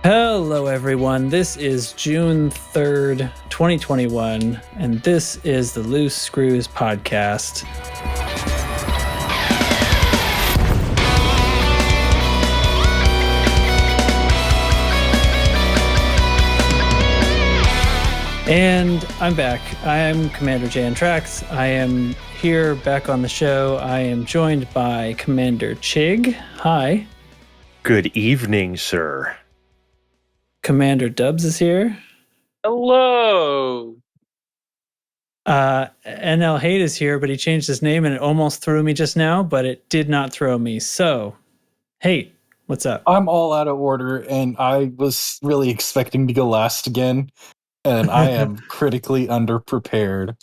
Hello, everyone. This is June 3rd, 2021, and this is the Loose Screws podcast. And I'm back. I am Commander Jan Trax. I am here back on the show. I am joined by Commander Chig. Hi. Good evening, sir. Commander Dubs is here. Hello. NL Hate is here, but he changed his name and it almost threw me just now, but it did not throw me. So, Hate, what's up? I'm all out of order, and I was really expecting to go last again, and I am critically underprepared.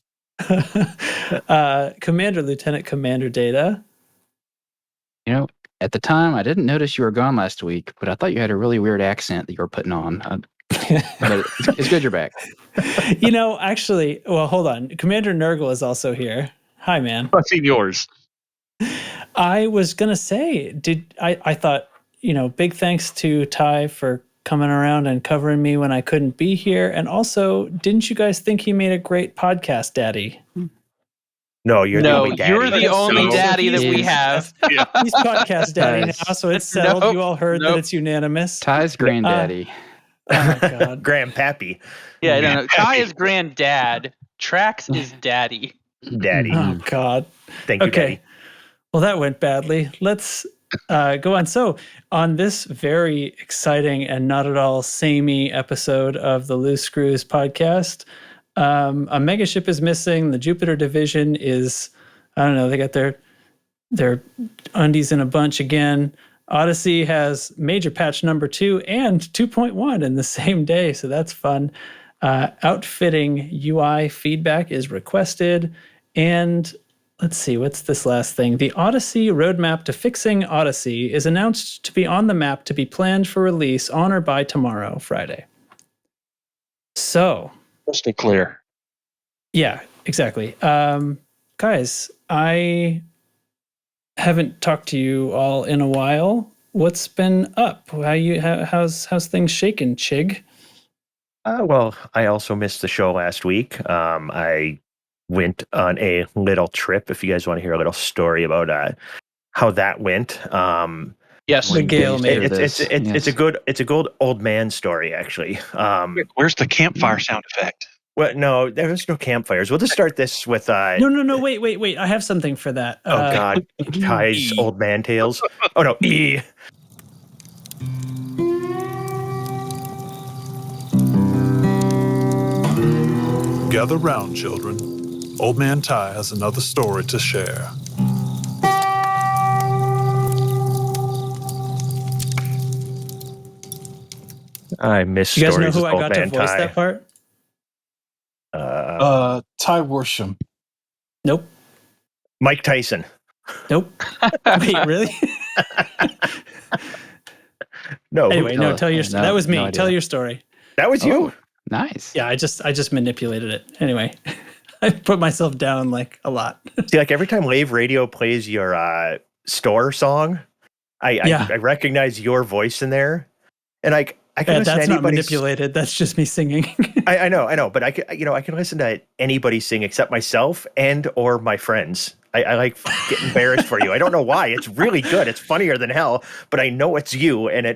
Commander Lieutenant Commander Data. You know, at the time, I didn't notice you were gone last week, but I thought you had a really weird accent that you were putting on. But it's good you're back. You know, actually, well, hold on. Commander Nurgle is also here. Hi, man. I've seen yours. I was going to say, I thought, you know, big thanks to Ty for coming around and covering me when I couldn't be here. And also, didn't you guys think he made a great podcast daddy? No, you're the only daddy. You're the only daddy that we have. Yeah. He's podcast daddy now, so it's settled. Nope, You all heard that it's unanimous. Ty's granddaddy. Oh, my God. Grandpappy. Yeah, no. Ty is granddad. Trax is daddy. Daddy. Oh, God. Thank you, Okay. Daddy. Well, that went badly. Let's go on. So, on this very exciting and not at all samey episode of the Loose Screws podcast, a megaship is missing. The Jupiter division is, I don't know, they got their undies in a bunch again. Odyssey has major patch number 2 and 2.1 in the same day, so that's fun. Outfitting UI feedback is requested. And let's see, what's this last thing? The Odyssey roadmap to fixing Odyssey is announced to be on the map to be planned for release on or by tomorrow, Friday. So, Crystal clear. yeah, exactly. Guys, I haven't talked to you all in a while. What's been up? How's things shaking, Chig? Well, I also missed the show last week. I went on a little trip. If you guys want to hear a little story about how that went, Yes. The Gale made it's a good old man story, actually. Where's the campfire sound effect? Well, no, there was no campfires. We'll just start this with No, wait. I have something for that. Oh God, Ty's old man tales. Oh no, E. Gather round, children. Old Man Ty has another story to share. I miss You guys know stories who with I old got to man voice Ty. that part? Ty Worsham. Nope. Mike Tyson. Nope. Wait, really? No. Anyway, no. Tell your. No, that was me. no idea. Tell your story. That was you. Oh, nice. Yeah, I just manipulated it. Anyway, I put myself down like a lot. See, like every time Lave Radio plays your store song, I recognize your voice in there, and I can listen That's to not anybody. manipulated. That's just me singing. I know, but I can listen to anybody sing except myself and or my friends. I like get embarrassed for you. I don't know why. It's really good. It's funnier than hell, but I know it's you, and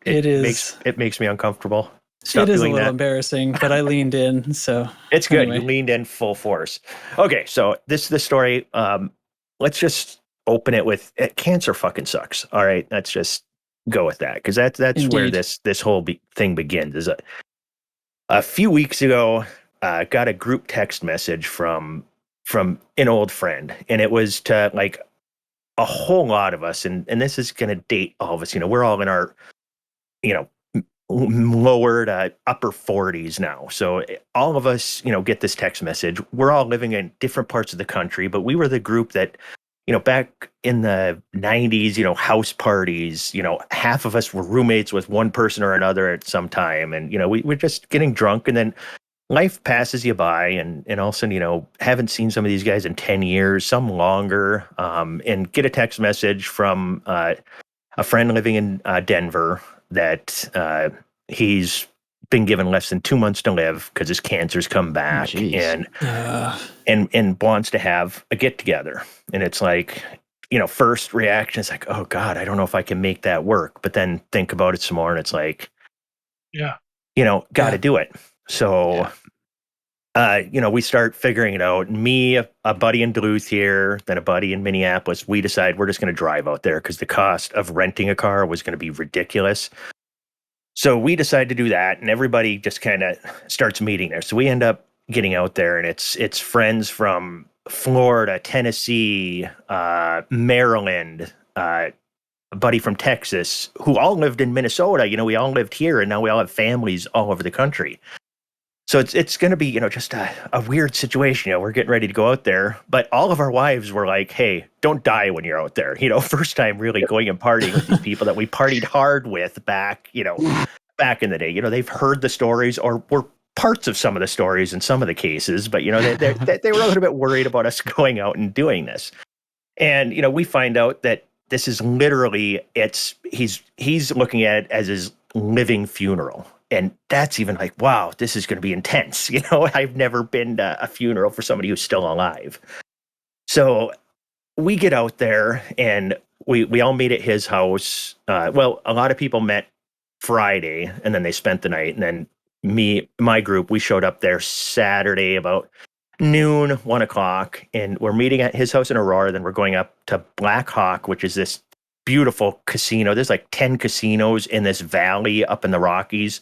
it makes me uncomfortable. Stop it is a doing little that. embarrassing, but I leaned in, so It's good. anyway. You leaned in full force. Okay, so this is the story. Let's just open it with cancer fucking sucks. All right, let's just go with that because that's where Indeed. this whole thing begins. Is a few weeks ago, got a group text message from an old friend, and it was to like a whole lot of us, and this is going to date all of us. You know, we're all in our lower to upper 40s now. So all of us, get this text message. We're all living in different parts of the country, but we were the group that, back in the 90s, house parties, half of us were roommates with one person or another at some time. And, we're just getting drunk, and then life passes you by, and all of a sudden, haven't seen some of these guys in 10 years, some longer, and get a text message from a friend living in Denver that he's been given less than 2 months to live because his cancer's come back, jeez. and wants to have a get together. And it's like, first reaction is like, oh God, I don't know if I can make that work. But then think about it some more, and it's like, Yeah. Got to do it. So, we start figuring it out. Me, a buddy in Duluth here, then a buddy in Minneapolis. We decide we're just going to drive out there because the cost of renting a car was going to be ridiculous. So we decide to do that, and everybody just kind of starts meeting there. So we end up getting out there, and it's friends from Florida, Tennessee, Maryland, a buddy from Texas, who all lived in Minnesota. We all lived here, and now we all have families all over the country. So it's going to be, just a weird situation. We're getting ready to go out there, but all of our wives were like, hey, don't die when you're out there. First time really going and partying with these people that we partied hard with back in the day. They've heard the stories or were parts of some of the stories in some of the cases, but, they were a little bit worried about us going out and doing this. And, we find out that this is literally, he's looking at it as his living funeral. And that's even like, wow, this is going to be intense. I've never been to a funeral for somebody who's still alive. So we get out there and we all meet at his house. A lot of people met Friday and then they spent the night. And then my group, we showed up there Saturday about noon, 1 o'clock. And we're meeting at his house in Aurora. Then we're going up to Black Hawk, which is this beautiful casino. There's like 10 casinos in this valley up in the Rockies.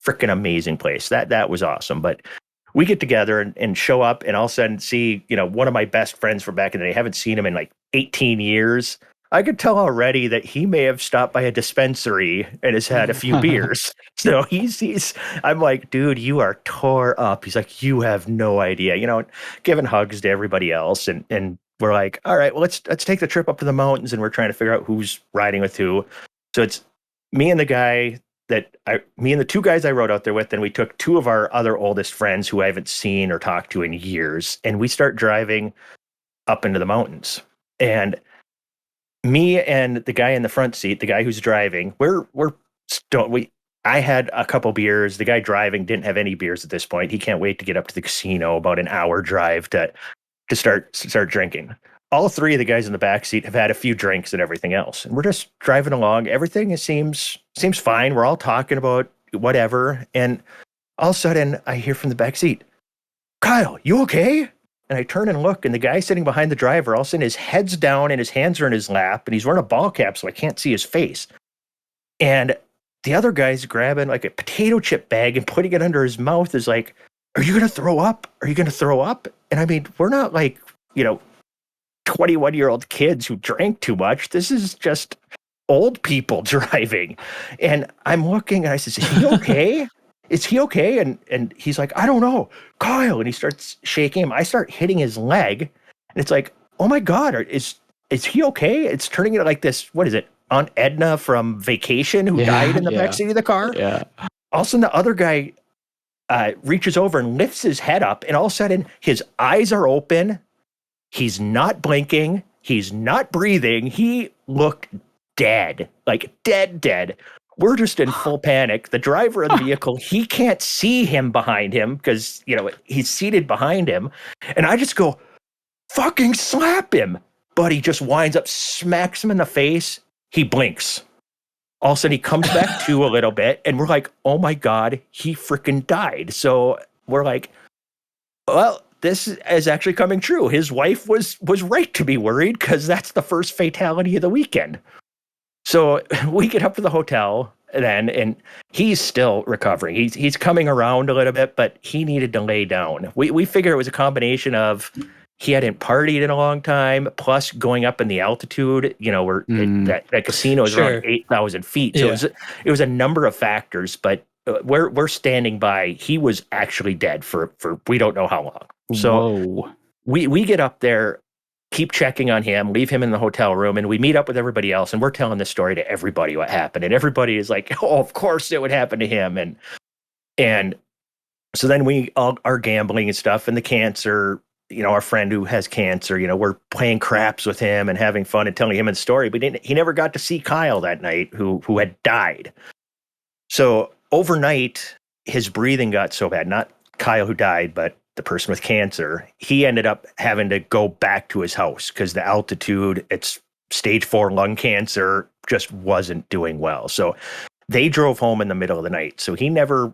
Freaking amazing place. That was awesome. But we get together and show up, and all of a sudden see, one of my best friends from back in the day. I haven't seen him in like 18 years. I could tell already that he may have stopped by a dispensary and has had a few beers. So I'm like, dude, you are tore up. He's like, you have no idea, giving hugs to everybody else. And we're like, all right, well, let's take the trip up to the mountains. And we're trying to figure out who's riding with who. So it's me and the two guys I rode out there with, and we took two of our other oldest friends who I haven't seen or talked to in years. And we start driving up into the mountains. And me and the guy in the front seat, the guy who's driving, I had a couple beers. The guy driving didn't have any beers at this point. He can't wait to get up to the casino, about an hour drive to start drinking. All three of the guys in the back seat have had a few drinks and everything else. And we're just driving along. Everything seems fine. We're all talking about whatever. And all of a sudden I hear from the back seat, Kyle, you okay? And I turn and look, and the guy sitting behind the driver, all of a sudden his head's down and his hands are in his lap, and he's wearing a ball cap, so I can't see his face. And the other guy's grabbing like a potato chip bag and putting it under his mouth, is like, are you going to throw up? Are you going to throw up? And I mean, we're not like, 21-year-old kids who drank too much. This is just old people driving. And I'm looking and I said, is he okay? Is he okay? And he's like, I don't know, Kyle. And he starts shaking him. I start hitting his leg. And it's like, oh my God, is he okay? It's turning into like this, what is it? Aunt Edna from Vacation who died in the backseat of the car. Yeah. All of a sudden the other guy reaches over and lifts his head up. And all of a sudden his eyes are open. He's not blinking. He's not breathing. He looked dead, like dead. We're just in full panic. The driver of the vehicle, he can't see him behind him because, he's seated behind him. And I just go, fucking slap him. But he just winds up, smacks him in the face. He blinks. All of a sudden he comes back to a little bit. And we're like, oh my God, he freaking died. So we're like, well, this is actually coming true. His wife was right to be worried because that's the first fatality of the weekend. So we get up to the hotel then, and he's still recovering. He's coming around a little bit, but he needed to lay down. We figure it was a combination of he hadn't partied in a long time, plus going up in the altitude, where that casino is around 8,000 feet. So it was a number of factors, but we're standing by. He was actually dead for we don't know how long. So we get up there, keep checking on him, leave him in the hotel room, and we meet up with everybody else, and we're telling this story to everybody what happened. And everybody is like, oh, of course it would happen to him. And so then we all are gambling and stuff, and the cancer our friend who has cancer, we're playing craps with him and having fun and telling him a story, but he never got to see Kyle that night who had died. So overnight, his breathing got so bad, not Kyle who died, but the person with cancer. He ended up having to go back to his house because the altitude, it's stage 4 lung cancer, just wasn't doing well. So they drove home in the middle of the night. So he never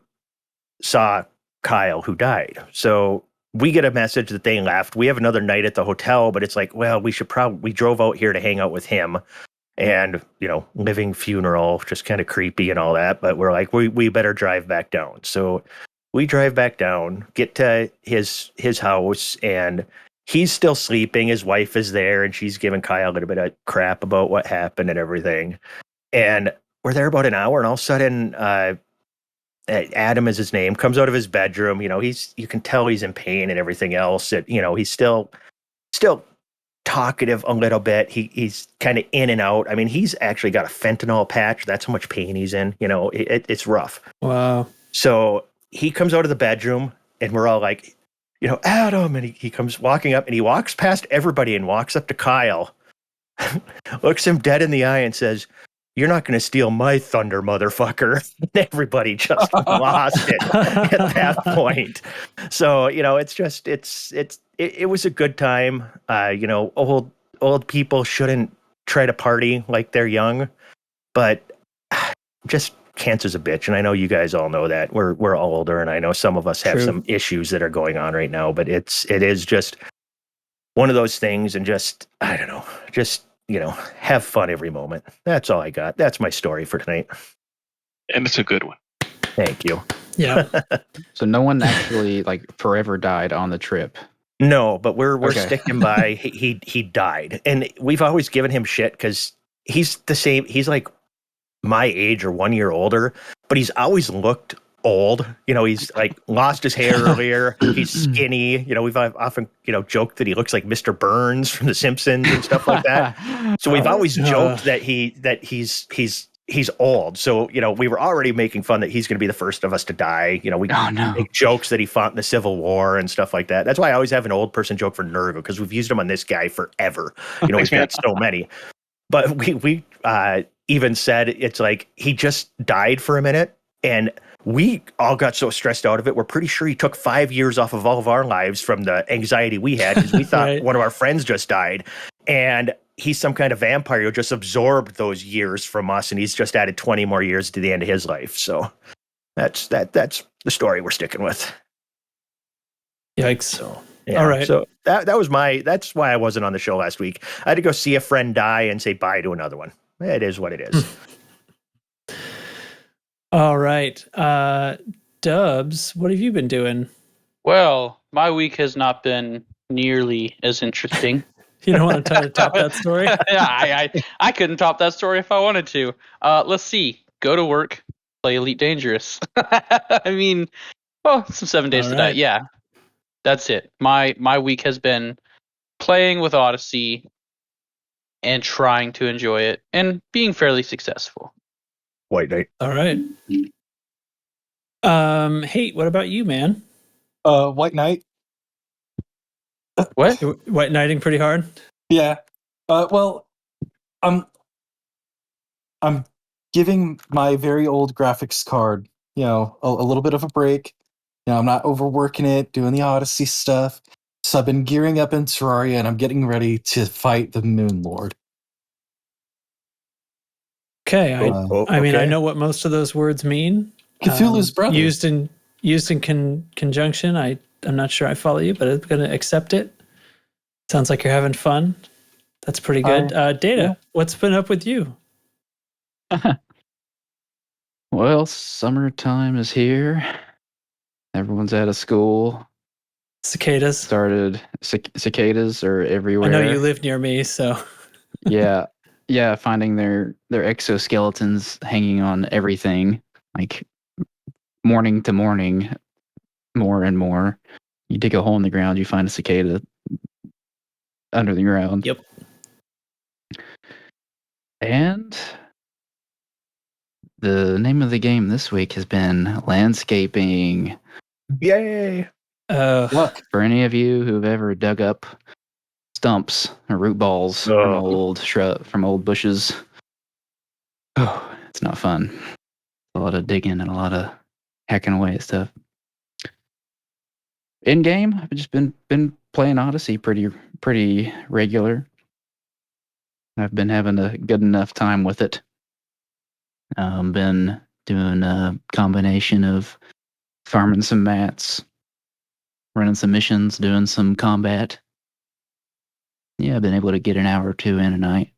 saw Kyle who died. So we get a message that they left. We have another night at the hotel, but it's like, well, we drove out here to hang out with him. And, living funeral, just kind of creepy and all that. But we're like, we better drive back down. So we drive back down, get to his house, and he's still sleeping. His wife is there, and she's giving Kyle a little bit of crap about what happened and everything. And we're there about an hour, and all of a sudden, Adam is his name, comes out of his bedroom. You can tell he's in pain and everything else. He's still talkative a little bit. He's kind of in and out. I mean, he's actually got a fentanyl patch. That's how much pain he's in. It's rough. Wow. So he comes out of the bedroom, and we're all like, Adam, and he comes walking up, and he walks past everybody and walks up to Kyle, looks him dead in the eye and says, "You're not going to steal my thunder, motherfucker." And everybody just lost it at that point. So, it was a good time. Old people shouldn't try to party like they're young, but just cancer's a bitch. And I know you guys all know that. We're all older, and I know some of us have some issues that are going on right now, but it is just one of those things, and just, I don't know, just, have fun every moment. That's all I got. That's my story for tonight. And it's a good one. Thank you. Yeah. So no one actually forever died on the trip. No, but we're Okay. sticking by. He died, and we've always given him shit because he's the same. He's like my age or 1 year older, but he's always looked old. He's like lost his hair earlier. He's skinny. We've often joked that he looks like Mr. Burns from The Simpsons and stuff like that. So we've always joked that he's old. So we were already making fun that he's going to be the first of us to die. We make jokes that he fought in the Civil War and stuff like that. That's why I always have an old person joke for Nerva, because we've used him on this guy forever. We've got so many. But we even said it's like he just died for a minute, and we all got so stressed out of it. We're pretty sure he took 5 years off of all of our lives from the anxiety we had, because we thought one of our friends just died, and he's some kind of vampire who just absorbed those years from us, and he's just added 20 more years to the end of his life. So that's the story we're sticking with. Yikes. So yeah. All right. So that's why I wasn't on the show last week. I had to go see a friend die and say bye to another one. It is what it is. All right. Dubs, what have you been doing? Well, my week has not been nearly as interesting. You don't want to try to top that story? I couldn't top that story if I wanted to. Let's see. Go to work, play Elite Dangerous. I mean, some 7 days to die. Yeah, that's it. My week has been playing with Odyssey and trying to enjoy it and being fairly successful. White Knight. All right. Hey, what about you, man? White Knight. What? White Knighting pretty hard? Yeah. Well, I'm giving my very old graphics card, a little bit of a break. I'm not overworking it, doing the Odyssey stuff. So I've been gearing up in Terraria, and I'm getting ready to fight the Moon Lord. Okay. I mean, I know what most of those words mean. Cthulhu's brother. Used in conjunction. I'm not sure I follow you, but I'm going to accept it. Sounds like you're having fun. That's pretty good. Data, what's been up with you? Well, summertime is here. Everyone's out of school. Cicadas. Cicadas are everywhere. I know you live near me, so. Yeah, finding their exoskeletons hanging on everything, like morning to morning, more and more. You dig a hole in the ground, you find a cicada under the ground. Yep. And the name of the game this week has been landscaping. Yay! Look, For any of you who've ever dug up stumps or root balls from old bushes, it's not fun. A lot of digging and a lot of hacking away at stuff. In game, I've just been playing Odyssey pretty regular. I've been having a good enough time with it. Been doing a combination of farming some mats, running some missions, doing some combat. Yeah, I've been able to get an hour or two in a night.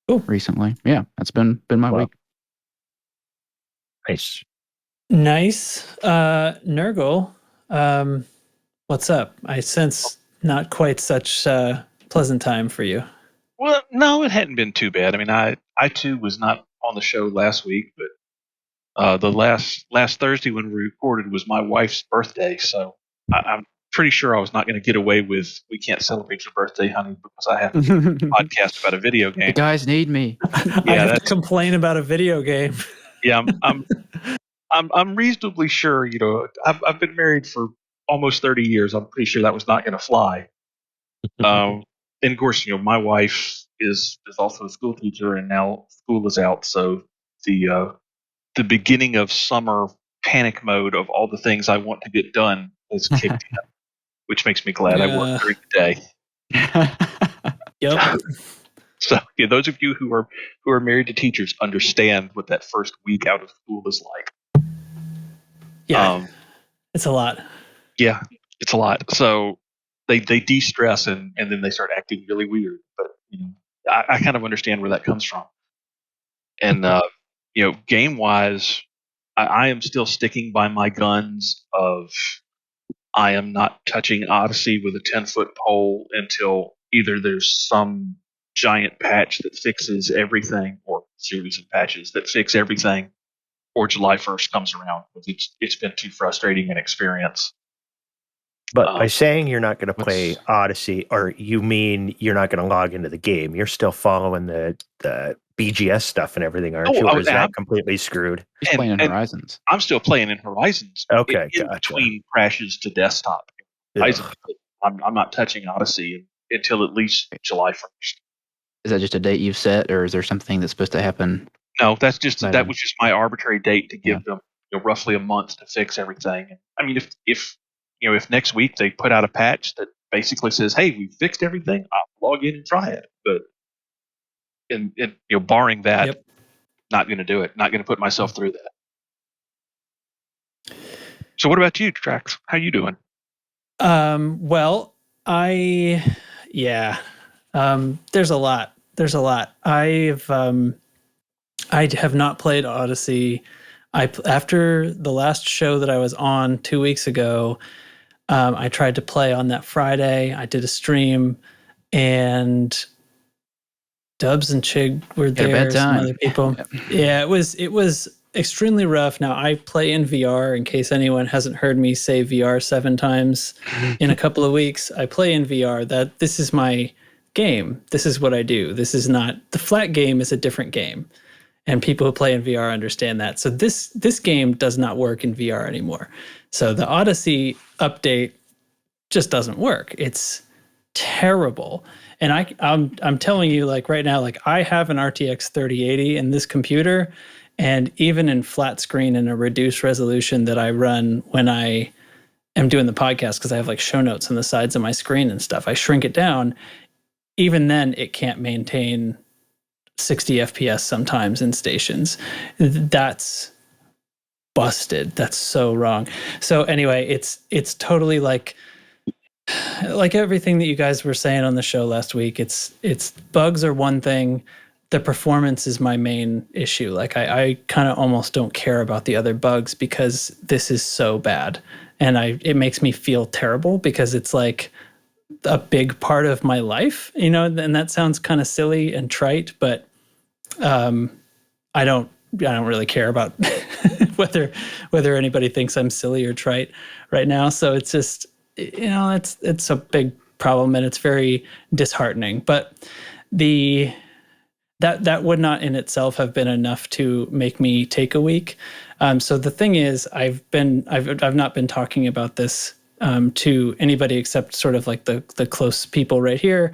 Recently. Yeah, that's been my week. Nice. Nice. Nurgle, what's up? I sense not quite such pleasant time for you. Well, no, it hadn't been too bad. I mean, I too was not on the show last week, but the last Thursday when we recorded was my wife's birthday, so I'm pretty sure I was not going to get away with "We can't celebrate your birthday, honey," because I have a podcast about a video game. The guys need me. I have to complain about a video game. Yeah, I'm reasonably sure. You know, I've been married for almost 30 years. I'm pretty sure that was not going to fly. And of course, you know, my wife is also a school teacher, and now school is out, so the beginning of summer panic mode of all the things I want to get done has kicked in, which makes me glad I work during the day. Yep. So, yeah, those of you who are married to teachers understand what that first week out of school is like. Yeah, it's a lot. Yeah, it's a lot. So they de-stress and then they start acting really weird. But you know, I kind of understand where that comes from. And you know, game wise, I am still sticking by my guns of I am not touching Odyssey with a 10-foot pole until either there's some giant patch that fixes everything, or series of patches that fix everything, or July 1st comes around. It's been too frustrating an experience. But by saying you're not going to play Odyssey, or you mean you're not going to log into the game, you're still following the BGS stuff and everything, aren't you? Or is that completely screwed? He's playing in Horizons. I'm still playing in Horizons. Okay, in between crashes to desktop. I'm not touching Odyssey until at least July 1st. Is that just a date you've set, or is there something that's supposed to happen? No, that was just my arbitrary date to give them, you know, roughly a month to fix everything. I mean, if next week they put out a patch that basically says, "Hey, we fixed everything," I'll log in and try it. But you know, barring that, not going to do it. Not going to put myself through that. So, what about you, Trax? How you doing? Well, there's a lot. I have not played Odyssey. After the last show that I was on 2 weeks ago, I tried to play on that Friday. I did a stream, and Dubs and Chig were there. Some other people. Yeah, it was extremely rough. Now, I play in VR. In case anyone hasn't heard me say VR 7 times in a couple of weeks, I play in VR. This is my game. This is what I do. This is not the flat game. Is a different game. And people who play in VR understand that. So this game does not work in VR anymore. So the Odyssey update just doesn't work. It's terrible. And I'm telling you, like right now, like I have an RTX 3080 in this computer, and even in flat screen and a reduced resolution that I run when I am doing the podcast, because I have like show notes on the sides of my screen and stuff, I shrink it down. Even then, it can't maintain 60 FPS sometimes in stations. That's busted. That's so wrong. So anyway, it's totally like everything that you guys were saying on the show last week. It's bugs are one thing. The performance is my main issue. Like I kind of almost don't care about the other bugs because this is so bad. And it makes me feel terrible because it's like a big part of my life, you know, and that sounds kind of silly and trite, but I don't really care about whether anybody thinks I'm silly or trite right now. So it's just, you know, it's a big problem and it's very disheartening. But that would not in itself have been enough to make me take a week. So the thing is, I've not been talking about this to anybody except sort of like the close people right here,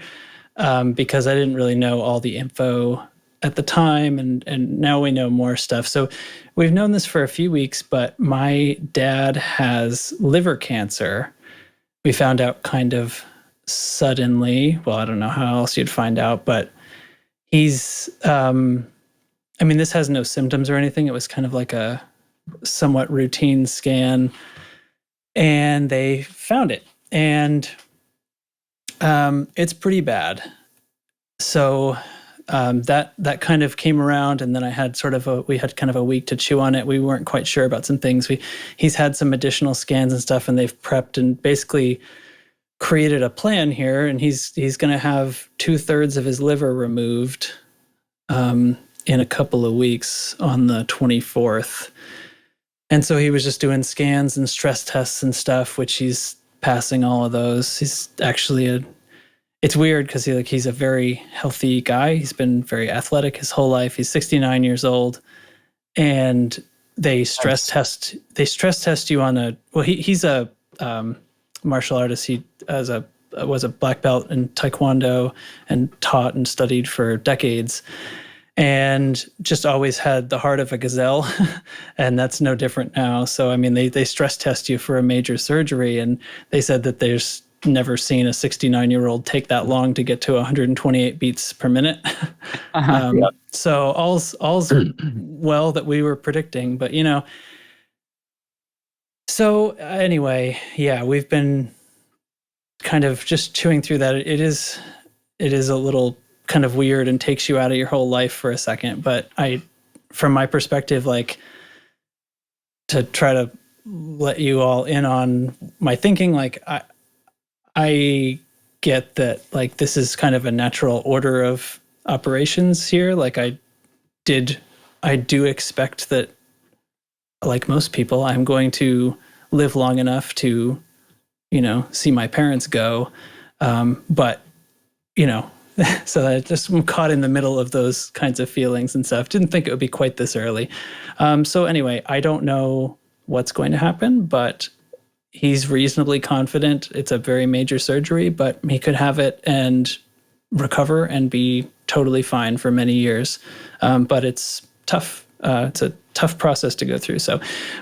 because I didn't really know all the info at the time, and now we know more stuff. So we've known this for a few weeks, but my dad has liver cancer. We found out kind of suddenly. Well, I don't know how else you'd find out, but he's, I mean, this has no symptoms or anything. It was kind of like a somewhat routine scan, and they found it, and it's pretty bad. So that kind of came around, and then I had we had kind of a week to chew on it. We weren't quite sure about some things. He's had some additional scans and stuff, and they've prepped and basically created a plan here, and he's going to have 2/3 of his liver removed in a couple of weeks on the 24th. And so he was just doing scans and stress tests and stuff, which he's passing all of those. He's actually it's weird because he's a very healthy guy. He's been very athletic his whole life. He's 69 years old, and they stress test you on he's a martial artist. He was a black belt in Taekwondo and taught and studied for decades, and just always had the heart of a gazelle. And that's no different now. So, I mean, they stress test you for a major surgery, and they said that there's never seen a 69-year-old take that long to get to 128 beats per minute. So all's well that we were predicting, but so anyway, yeah, we've been kind of just chewing through that. It is a little kind of weird and takes you out of your whole life for a second. But from my perspective, like, to try to let you all in on my thinking, like, I get that, like, this is kind of a natural order of operations here. Like, I do expect that, like most people, I'm going to live long enough to, see my parents go. But, so I just am caught in the middle of those kinds of feelings and stuff. Didn't think it would be quite this early. So anyway, I don't know what's going to happen, but he's reasonably confident. It's a very major surgery, but he could have it and recover and be totally fine for many years. But it's tough. It's a tough process to go through. So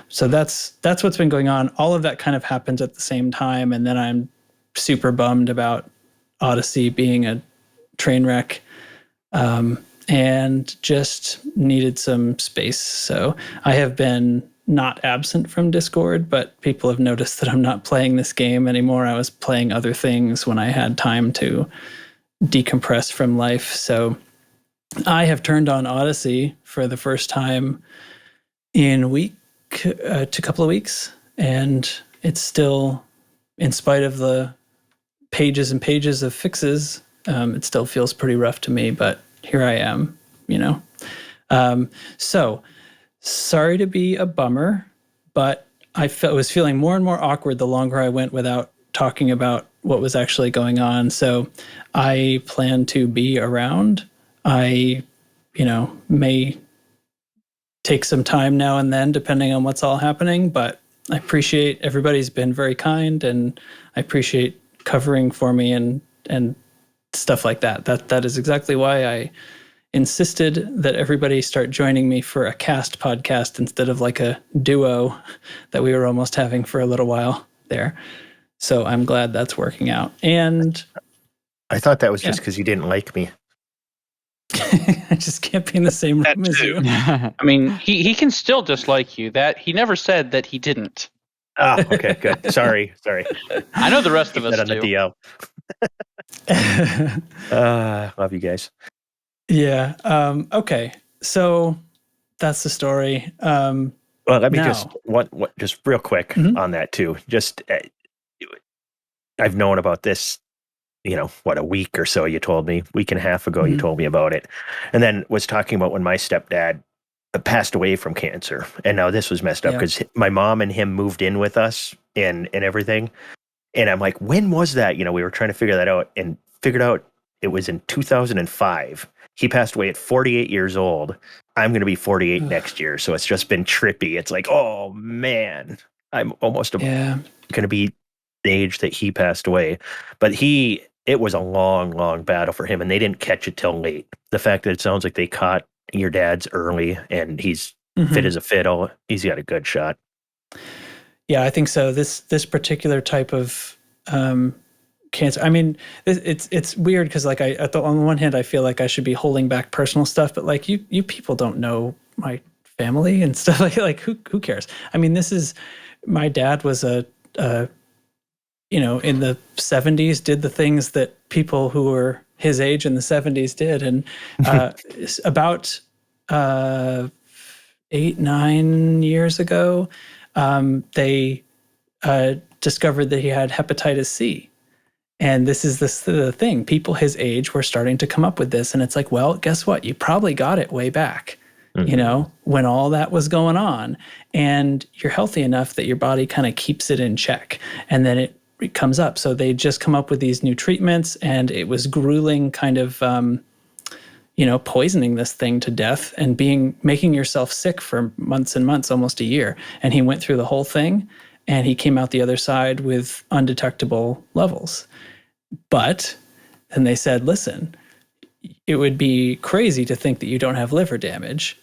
that's what's been going on. All of that kind of happens at the same time. And then I'm super bummed about Odyssey being a train wreck, and just needed some space. So I have been not absent from Discord, but people have noticed that I'm not playing this game anymore. I was playing other things when I had time to decompress from life. So I have turned on Odyssey for the first time in a couple of weeks, and it's still, in spite of the pages and pages of fixes, it still feels pretty rough to me, but here I am, So sorry to be a bummer, but I was feeling more and more awkward the longer I went without talking about what was actually going on. So I plan to be around. I, may take some time now and then, depending on what's all happening, but I appreciate everybody's been very kind, and I appreciate covering for me and stuff like that. That is exactly why I insisted that everybody start joining me for a cast podcast instead of like a duo that we were almost having for a little while there. So I'm glad that's working out. And I thought that was just because you didn't like me. I just can't be in the same room as you. I mean, he can still dislike you. That he never said that he didn't. Ah, okay, good. Sorry. I know the rest of us on do. the DL. Love you guys. Yeah. Okay. So that's the story. Well, let me just real quick on that too. Just I've known about this, a week or so. You told me, week and a half ago, you told me about it, and then was talking about when my stepdad passed away from cancer. And now this was messed up because my mom and him moved in with us and everything. And I'm like, when was that? We were trying to figure that out, and figured out it was in 2005. He passed away at 48 years old. I'm going to be 48 next year. So it's just been trippy. It's like, oh man, I'm almost going to be age that he passed away. But it was a long, long battle for him, and they didn't catch it till late. The fact that it sounds like they caught your dad's early, and he's fit as a fiddle, he's got a good shot. Yeah, I think so. This particular type of cancer. I mean, it's weird because like on the one hand, I feel like I should be holding back personal stuff, but like you people don't know my family and stuff like who cares? I mean, my dad was in the 70s, did the things that people who were his age in the 70s did, and about 8-9 years ago, they discovered that he had hepatitis C. And this is the thing. People his age were starting to come up with this. And it's like, well, guess what? You probably got it way back, when all that was going on. And you're healthy enough that your body kind of keeps it in check. And then it comes up. So they just come up with these new treatments. And it was grueling kind of, poisoning this thing to death and making yourself sick for months and months, almost a year. And he went through the whole thing. And he came out the other side with undetectable levels. But then they said, listen, it would be crazy to think that you don't have liver damage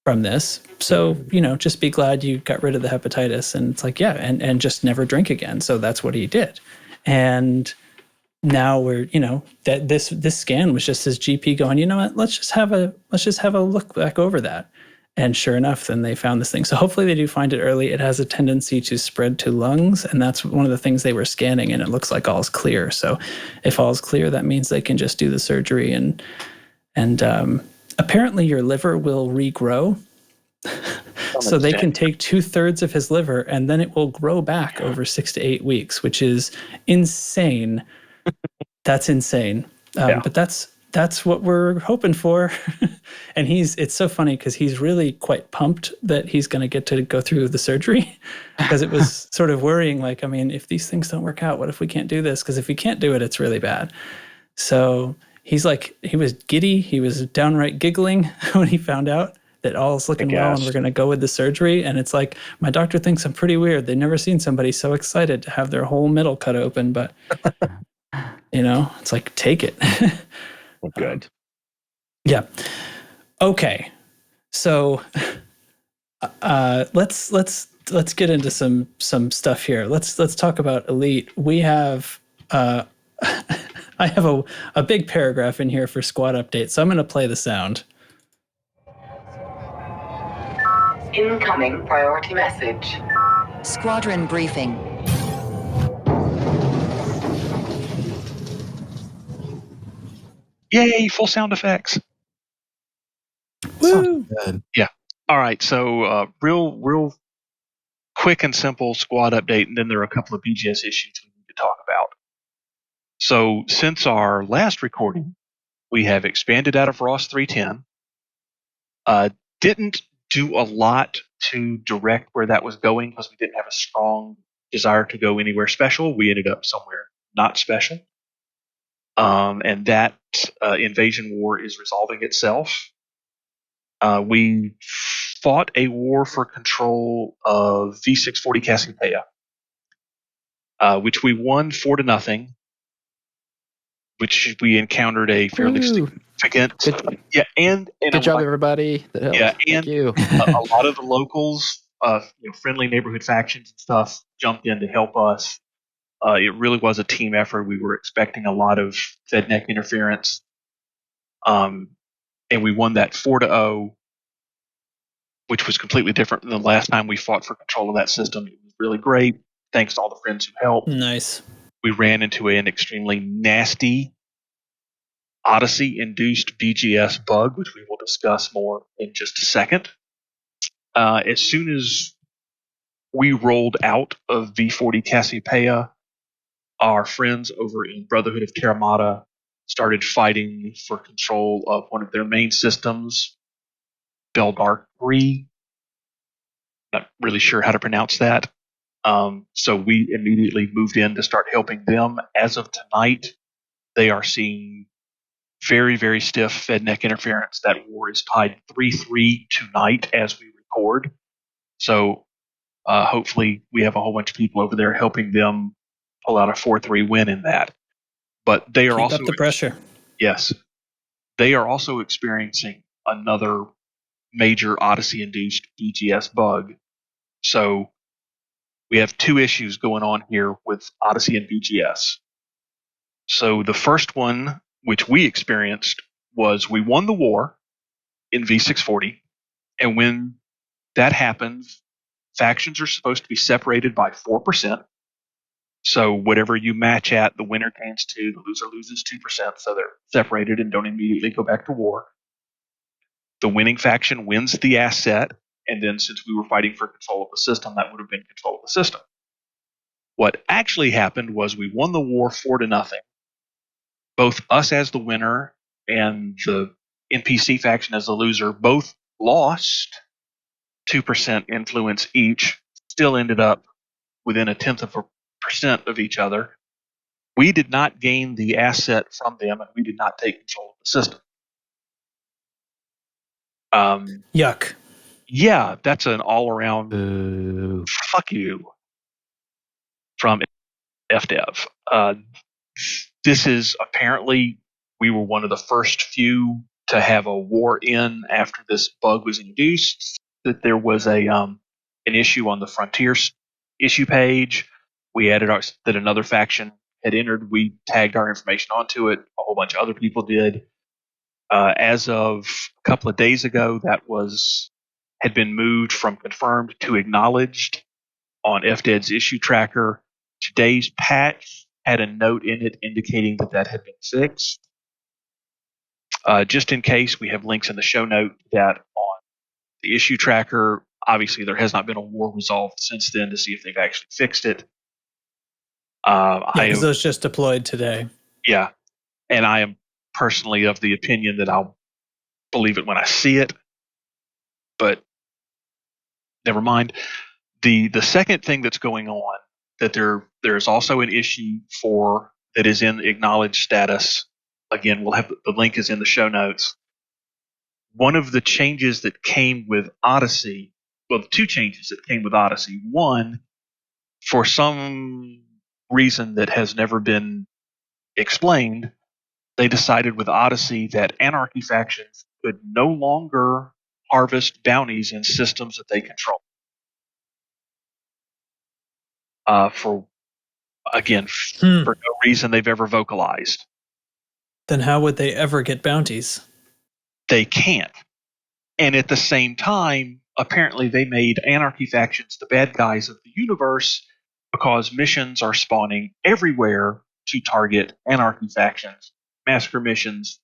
from this. So, just be glad you got rid of the hepatitis. And it's like, yeah, and just never drink again. So that's what he did. And now we're, that this scan was just his GP going, you know what, let's just have a look back over that. And sure enough, then they found this thing. So hopefully they do find it early. It has a tendency to spread to lungs, and that's one of the things they were scanning, and it looks like all's clear. So if all's clear, that means they can just do the surgery, and apparently your liver will regrow. So they can take 2/3 of his liver, and then it will grow back over 6 to 8 weeks, which is insane. That's insane. But that's what we're hoping for. And it's so funny because he's really quite pumped that he's going to get to go through the surgery, because it was sort of worrying, like, I mean, if these things don't work out, what if we can't do this? Because if we can't do it, it's really bad. So he was giddy. He was downright giggling when he found out that all's looking well and we're going to go with the surgery. And it's like, my doctor thinks I'm pretty weird. They've never seen somebody so excited to have their whole middle cut open, but it's like, take it. Good. Yeah. Okay. So let's get into some stuff here. Let's talk about Elite. We have I have a big paragraph in here for squad update, so I'm going to play the sound. Incoming priority message. Squadron briefing. Yay, full sound effects. Woo! Good. Yeah. All right. So real quick and simple squad update, and then there are a couple of BGS issues we need to talk about. So since our last recording, we have expanded out of Ross 310. Didn't do a lot to direct where that was going because we didn't have a strong desire to go anywhere special. We ended up somewhere not special. And that invasion war is resolving itself. We fought a war for control of V640 Cassiopeia, which we won 4-0, which we encountered a fairly significant. And good job, everybody. Yeah, and thank you. a lot of the locals, friendly neighborhood factions and stuff, jumped in to help us. It really was a team effort. We were expecting a lot of FedNec interference. And we won that 4-0, which was completely different than the last time we fought for control of that system. It was really great. Thanks to all the friends who helped. Nice. We ran into an extremely nasty Odyssey-induced BGS bug, which we will discuss more in just a second. As soon as we rolled out of V40 Cassiopeia, our friends over in Brotherhood of Terramata started fighting for control of one of their main systems, Beldarkri. Not really sure how to pronounce that. So we immediately moved in to start helping them. As of tonight, they are seeing very, very stiff FedNec interference. That war is tied 3-3 tonight as we record. So hopefully we have a whole bunch of people over there helping them pull out a 4-3 win in that. But they are Keep also up the pressure. Yes, they are also experiencing another major Odyssey-induced BGS bug. So we have two issues going on here with Odyssey and BGS. So the first one, which we experienced, was we won the war in V640, and when that happens, factions are supposed to be separated by 4%. So whatever you match at, the winner gains 2, the loser loses 2%, so they're separated and don't immediately go back to war. The winning faction wins the asset, and then since we were fighting for control of the system, that would have been control of the system. What actually happened was we won the war 4-0. Both us as the winner and the NPC faction as the loser both lost 2% influence each, still ended up within 0.1% of each other. We did not gain the asset from them, and we did not take control of the system. Yuck. Yeah, that's an all-around fuck you from FDev. This is apparently, we were one of the first few to have a war in after this bug was introduced. That there was an issue on the Frontiers issue page. We added that another faction had entered. We tagged our information onto it. A whole bunch of other people did. As of a couple of days ago, that had been moved from confirmed to acknowledged on FDED's issue tracker. Today's patch had a note in it indicating that had been fixed. Just in case, we have links in the show note that on the issue tracker, obviously there has not been a war resolved since then to see if they've actually fixed it. Because those just deployed today. Yeah, and I am personally of the opinion that I'll believe it when I see it, but never mind. The second thing that's going on, that there's also an issue for that is in acknowledged status. Again, we'll have the link is in the show notes. One of the changes that came with Odyssey, well, the two changes that came with Odyssey. One, for some reason that has never been explained, they decided with Odyssey that Anarchy Factions could no longer harvest bounties in systems that they control. For no reason they've ever vocalized. Then how would they ever get bounties? They can't. And at the same time, apparently they made Anarchy Factions the bad guys of the universe because missions are spawning everywhere to target Anarchy Factions. Massacre missions,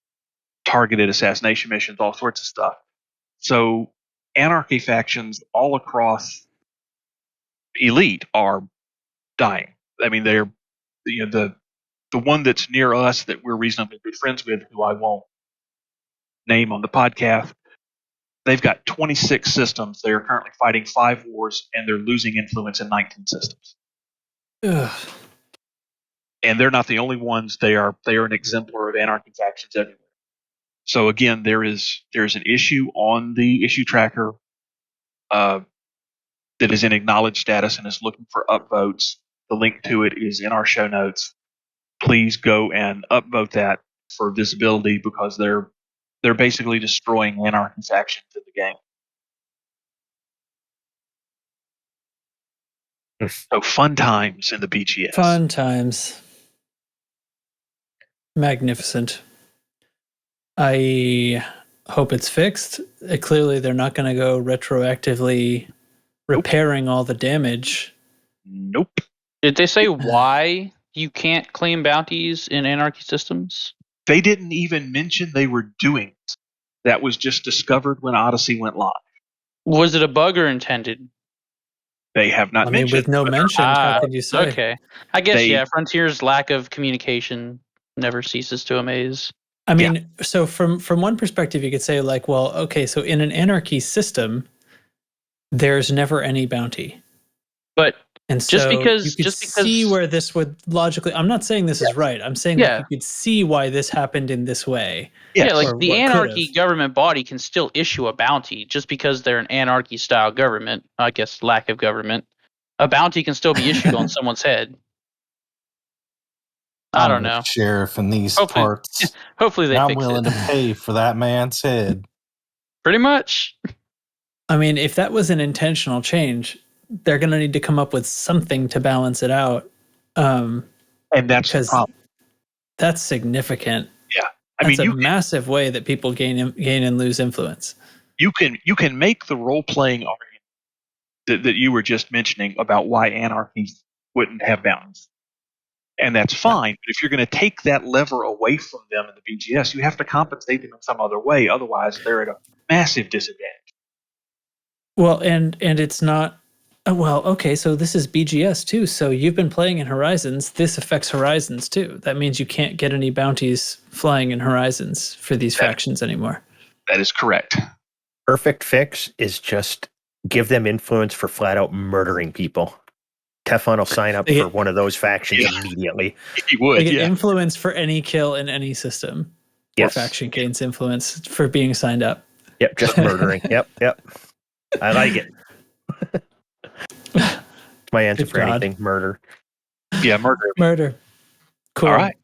targeted assassination missions, all sorts of stuff. So Anarchy Factions all across Elite are dying. I mean, they're the one that's near us that we're reasonably good friends with, who I won't name on the podcast. They've got 26 systems. They are currently fighting 5 wars, and they're losing influence in 19 systems. Ugh. And they're not the only ones. They are an exemplar of Anarchy Factions everywhere. So again, there's an issue on the issue tracker that is in acknowledged status and is looking for upvotes. The link to it is in our show notes. Please go and upvote that for visibility, because they're basically destroying Anarchy Factions in the game. So fun times in the BGS. Fun times. Magnificent. I hope it's fixed. Clearly, they're not going to go retroactively repairing all the damage. Nope. Did they say why you can't claim bounties in Anarchy systems? They didn't even mention they were doing it. That was just discovered when Odyssey went live. Was it a bug or intended? They have not mentioned. With no mention, how could you say? Okay. I guess, Frontier's lack of communication never ceases to amaze. I mean, so from one perspective, you could say, like, well, okay, so in an Anarchy system, there's never any bounty. But and so you could see where this would logically, I'm not saying this is right. I'm saying that you could see why this happened in this way. Yeah, like the Anarchy government body can still issue a bounty just because they're an Anarchy style government. I guess lack of government. A bounty can still be issued on someone's head. I I'm don't the know. sheriff in these Hopefully- parts. Hopefully they And I'm fix willing it. to pay for that man's head. Pretty much. I mean, if that was an intentional change, they're going to need to come up with something to balance it out. And that's the 'cause problem. That's significant. Yeah. That's a massive way that people gain and lose influence. You can make the role playing argument that you were just mentioning about why Anarchy wouldn't have bounds. And that's fine, but if you're going to take that lever away from them in the BGS, you have to compensate them in some other way. Otherwise, they're at a massive disadvantage. Well, and it's not. Well, okay, so this is BGS too. So you've been playing in Horizons. This affects Horizons too. That means you can't get any bounties flying in Horizons for these factions anymore. That is correct. Perfect fix is just give them influence for flat out murdering people. Teflon will sign up for one of those factions immediately. He would, They get influence for any kill in any system. Yes. Or faction gains influence for being signed up. Yep, just murdering. Yep. I like it. My answer Good for God. anything, murder. Yeah, murder. Murder. Cool. All right.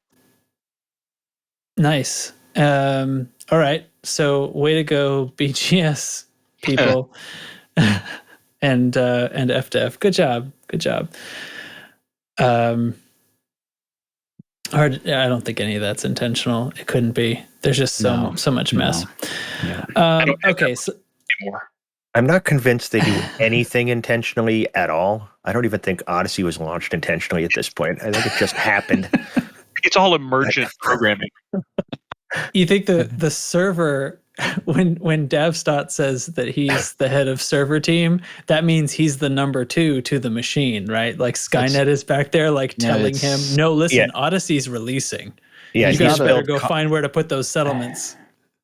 Nice. All right. So way to go, BGS people. and FDF. Good job. Hard. I don't think any of that's intentional. It couldn't be. There's just so much mess. Yeah. Okay. So Anymore. I'm not convinced they do anything intentionally at all. I don't even think Odyssey was launched intentionally at this point. I think it just happened. It's all emergent programming. you think the server when Davstot says that he's the head of server team, that means he's the number 2 to the machine, right? Like Skynet is back there, like telling him, "No, listen, Odyssey's releasing. Yeah, you guys better go find where to put those settlements."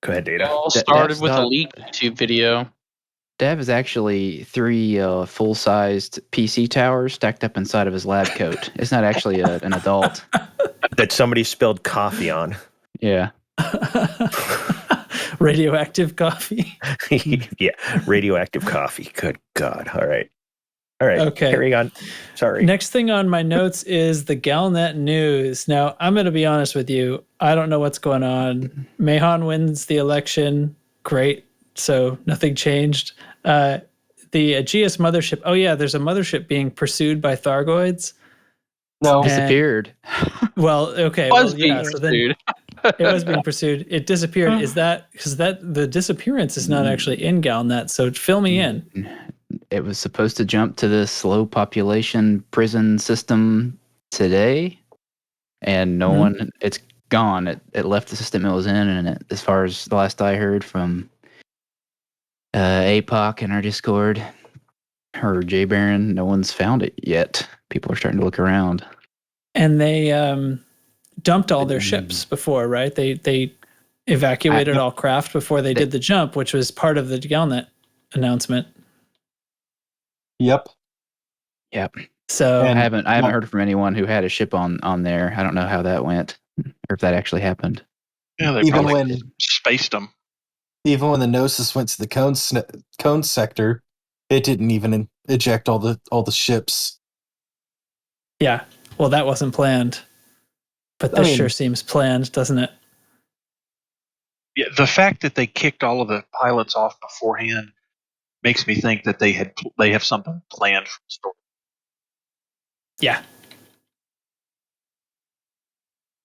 Go ahead, Data. It all started with a leaked YouTube video. Dev is actually 3 full-sized PC towers stacked up inside of his lab coat. It's not actually an adult. That somebody spilled coffee on. Yeah. Radioactive coffee. Yeah, radioactive coffee. Good God. All right. Okay. Carry on. Sorry. Next thing on my notes is the Galnet news. Now, I'm going to be honest with you. I don't know what's going on. Mahon wins the election. Great. So nothing changed. The GS mothership. Oh, yeah, there's a mothership being pursued by Thargoids. No. Disappeared. Well, okay. It was Well, being yeah, so pursued. then it was being pursued. It disappeared. Is that because the disappearance is not actually in Galnet? So fill me in. It was supposed to jump to this low population prison system today, and no one. It's gone. It left the system it was in, and as far as the last I heard from APOC in our Discord, or J Baron, no one's found it yet. People are starting to look around. And they dumped all their ships before, right? They evacuated all craft before they did the jump, which was part of the Galnet announcement. Yep. So I haven't heard from anyone who had a ship on there. I don't know how that went, or if that actually happened. Yeah, they Even probably when spaced them. Even when the Gnosis went to the cone sector, it didn't even eject all the ships. yeah, well, that wasn't planned, but this sure seems planned, doesn't it? Yeah, the fact that they kicked all of the pilots off beforehand makes me think that they have something planned for the story.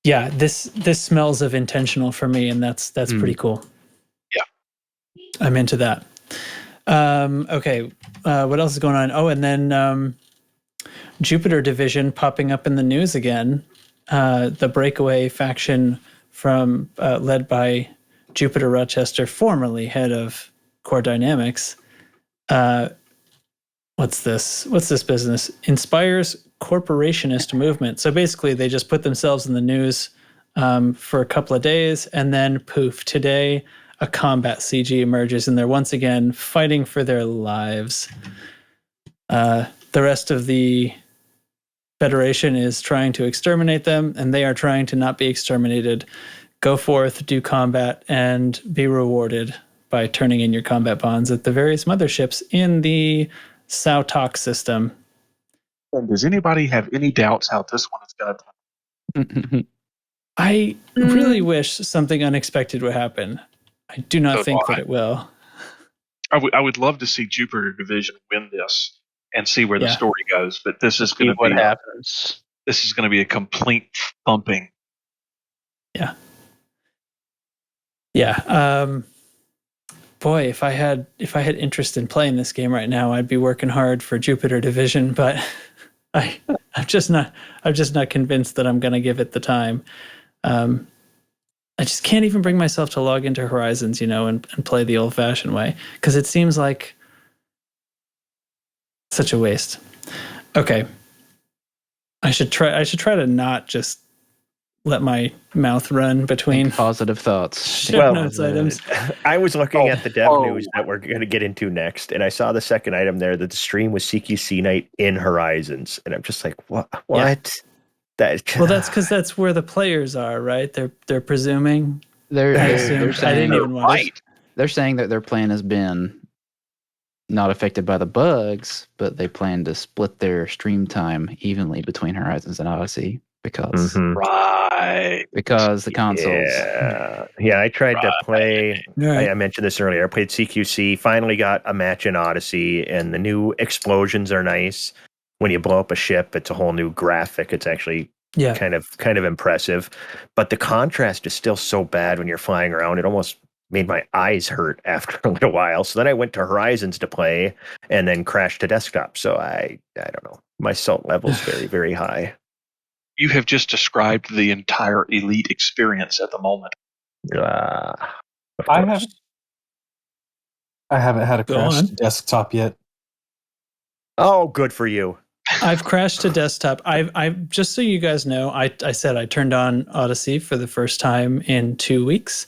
Yeah, this smells of intentional for me, and that's pretty cool. Yeah, I'm into that. Okay, what else is going on? Oh, and then Jupiter Division popping up in the news again. The breakaway faction from led by Jupiter Rochester, formerly head of Core Dynamics. What's this business? Inspires corporationist movement. So basically, they just put themselves in the news for a couple of days, and then poof, today a combat CG emerges, and they're once again fighting for their lives. The rest of the Federation is trying to exterminate them, and they are trying to not be exterminated. Go forth, do combat, and be rewarded by turning in your combat bonds at the various motherships in the Ts'ao Tach system. And does anybody have any doubts how this one is going to turn? I really wish something unexpected would happen. I do not So think do I. that it will. I would love to see Jupiter Division win this and see where the Yeah. story goes, but this is See going to what be happens. this is going to be a complete thumping. Yeah. Boy, if I had interest in playing this game right now, I'd be working hard for Jupiter Division, but I'm just not convinced that I'm going to give it the time. I just can't even bring myself to log into Horizons, and play the old-fashioned way, because it seems like such a waste. Okay, I should try to not just let my mouth run between Positive thoughts. show notes items. I was looking at the dev news that we're going to get into next, and I saw the second item there that the stream was CQC night in Horizons, and I'm just like, what? Yeah. Well, that's because that's where the players are, right? They're presuming. They're I didn't saying even watch it. they're saying that their plan has been not affected by the bugs, but they plan to split their stream time evenly between Horizons and Odyssey because the consoles. Yeah. I tried to play. Right. I mentioned this earlier. I played CQC. Finally got a match in Odyssey, and the new explosions are nice. When you blow up a ship, it's a whole new graphic. It's actually kind of impressive, but the contrast is still so bad when you're flying around. It almost made my eyes hurt after a little while. So then I went to Horizons to play, and then crashed to desktop. So I don't know. My salt level is very, very high. You have just described the entire Elite experience at the moment. Of I course. haven't had a Go crash on. to desktop yet. Oh, good for you. I've crashed to desktop. I've just so you guys know, I said I turned on Odyssey for the first time in 2 weeks.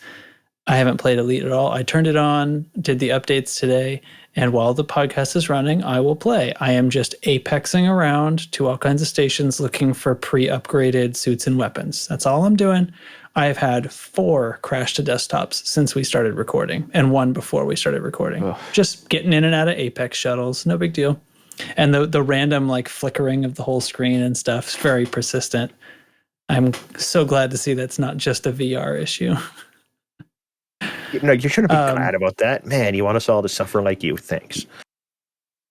I haven't played Elite at all. I turned it on, did the updates today, and while the podcast is running, I will play. I am just apexing around to all kinds of stations looking for pre-upgraded suits and weapons. That's all I'm doing. I've had 4 crash to desktops since we started recording, and 1 before we started recording. Ugh. Just getting in and out of Apex shuttles, no big deal. And the random flickering of the whole screen and stuff is very persistent. I'm so glad to see that's not just a VR issue. No, you shouldn't be glad about that. Man, you want us all to suffer like you. Thanks.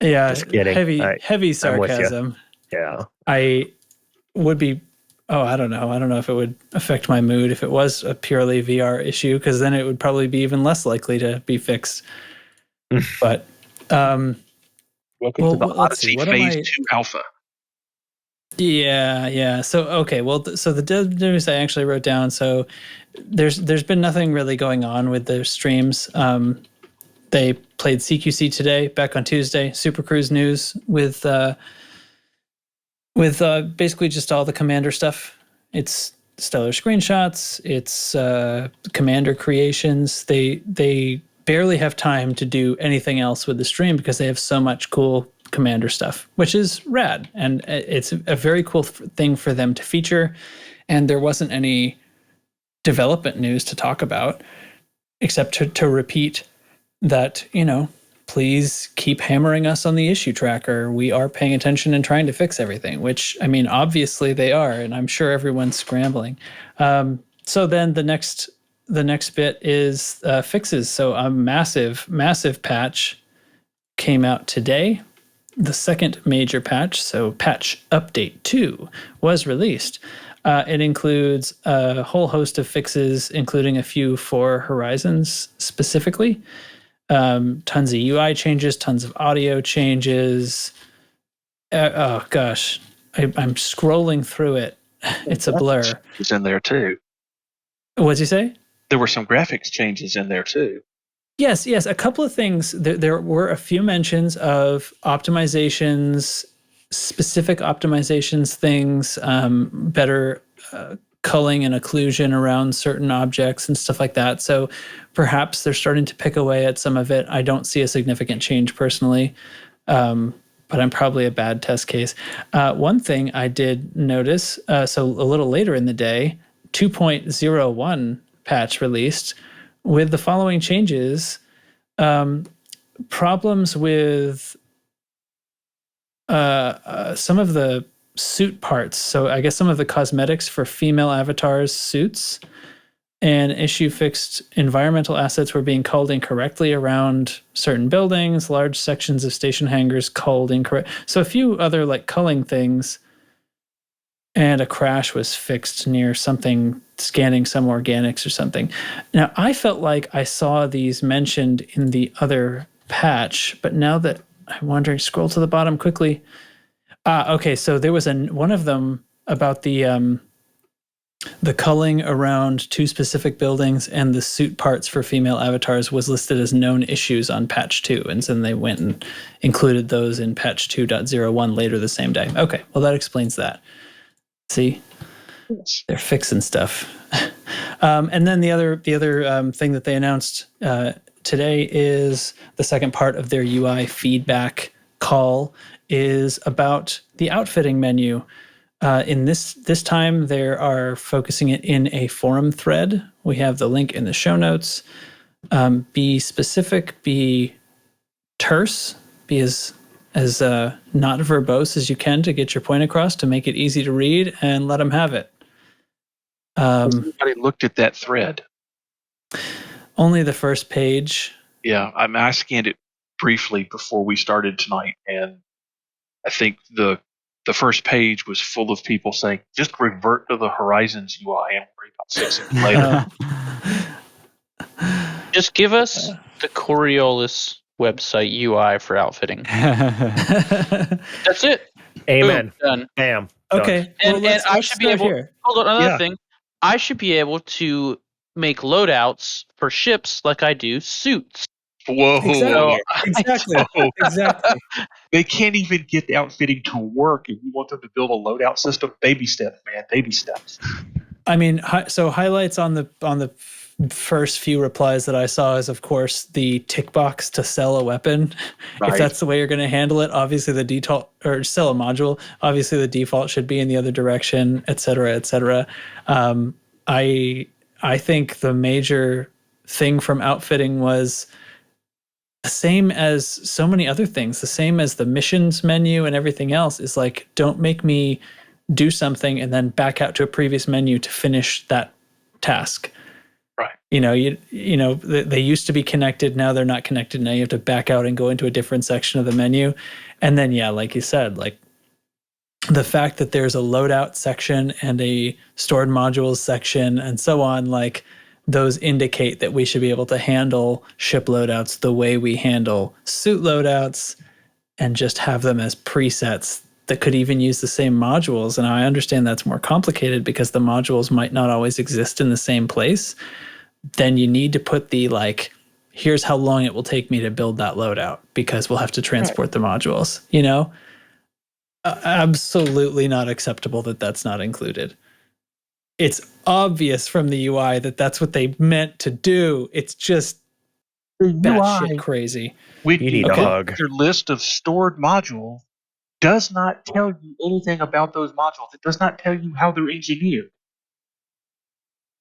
Yeah, Just kidding. Heavy sarcasm. Yeah. I would be, I don't know. I don't know if it would affect my mood if it was a purely VR issue, because then it would probably be even less likely to be fixed. But, welcome to the let's see, Odyssey what Phase am I- 2 Alpha. Yeah. So, okay, so the dev news I actually wrote down. So there's been nothing really going on with their streams. They played CQC today, back on Tuesday. Supercruise news with basically just all the commander stuff. It's stellar screenshots. It's commander creations. They barely have time to do anything else with the stream because they have so much cool commander stuff, which is rad. And it's a very cool thing for them to feature. And there wasn't any development news to talk about, except to repeat that, please keep hammering us on the issue tracker. We are paying attention and trying to fix everything, which, I mean, obviously they are, and I'm sure everyone's scrambling. So then the next bit is fixes. So a massive patch came out today. The second major patch, so patch update 2, was released. It includes a whole host of fixes, including a few for Horizons specifically. Tons of UI changes, tons of audio changes. Oh gosh, I'm scrolling through it. It's a blur. It's in there too. What'd you say? There were some graphics changes in there too. Yes. A couple of things. There were a few mentions of optimizations, specific optimizations things, better culling and occlusion around certain objects and stuff like that. So perhaps they're starting to pick away at some of it. I don't see a significant change personally, but I'm probably a bad test case. One thing I did notice, so a little later in the day, 2.01 patch released with the following changes. Problems with some of the suit parts. So I guess some of the cosmetics for female avatars' suits. And issue fixed environmental assets were being culled incorrectly around certain buildings, large sections of station hangars culled incorrect. So a few other like culling things. And a crash was fixed near something, scanning some organics or something. Now, I felt like I saw these mentioned in the other patch, but now that I'm wondering, scroll to the bottom quickly. Okay, so there was one of them about the culling around two specific buildings, and the suit parts for female avatars was listed as known issues on patch 2. And then they went and included those in patch 2.01 later the same day. Okay, well, that explains that. See, they're fixing stuff. And then the other thing that they announced today is the second part of their UI feedback call is about the outfitting menu. In this time, they are focusing it in a forum thread. We have the link in the show notes. Be specific, be terse, be as not verbose as you can to get your point across, to make it easy to read, and let them have it. Everybody looked at that thread. Only the first page. Yeah, I scanned it briefly before we started tonight, and I think the first page was full of people saying, just revert to the Horizons UI and worry about fixing it later. Just give us the Coriolis website UI for outfitting. That's it. Amen. Boom, done. Bam. Okay. And I should be able. Here. Hold on, another thing. I should be able to make loadouts for ships like I do suits. Whoa. Exactly. They can't even get the outfitting to work, and you want them to build a loadout system? Baby steps, man. Baby steps. I mean, so highlights on the first few replies that I saw is, of course, the tick box to sell a weapon. Right. If that's the way you're going to handle it, obviously the default, or sell a module, obviously the default should be in the other direction, et cetera, et cetera. I think the major thing from outfitting was the same as so many other things, the same as the missions menu and everything else, is like, don't make me do something and then back out to a previous menu to finish that task. Right. You know, they used to be connected. Now they're not connected. Now you have to back out and go into a different section of the menu. And then, yeah, like you said, like the fact that there's a loadout section and a stored modules section and so on, like those indicate that we should be able to handle ship loadouts the way we handle suit loadouts, and just have them as presets that could even use the same modules. And I understand that's more complicated because the modules might not always exist in the same place. Then you need to put the, like, here's how long it will take me to build that loadout because we'll have to transport the modules, you know? Absolutely not acceptable that that's not included. It's obvious from the UI that that's what they meant to do. It's just batshit crazy. You need a hug. Your list of stored modules does not tell you anything about those modules. It does not tell you how they're engineered.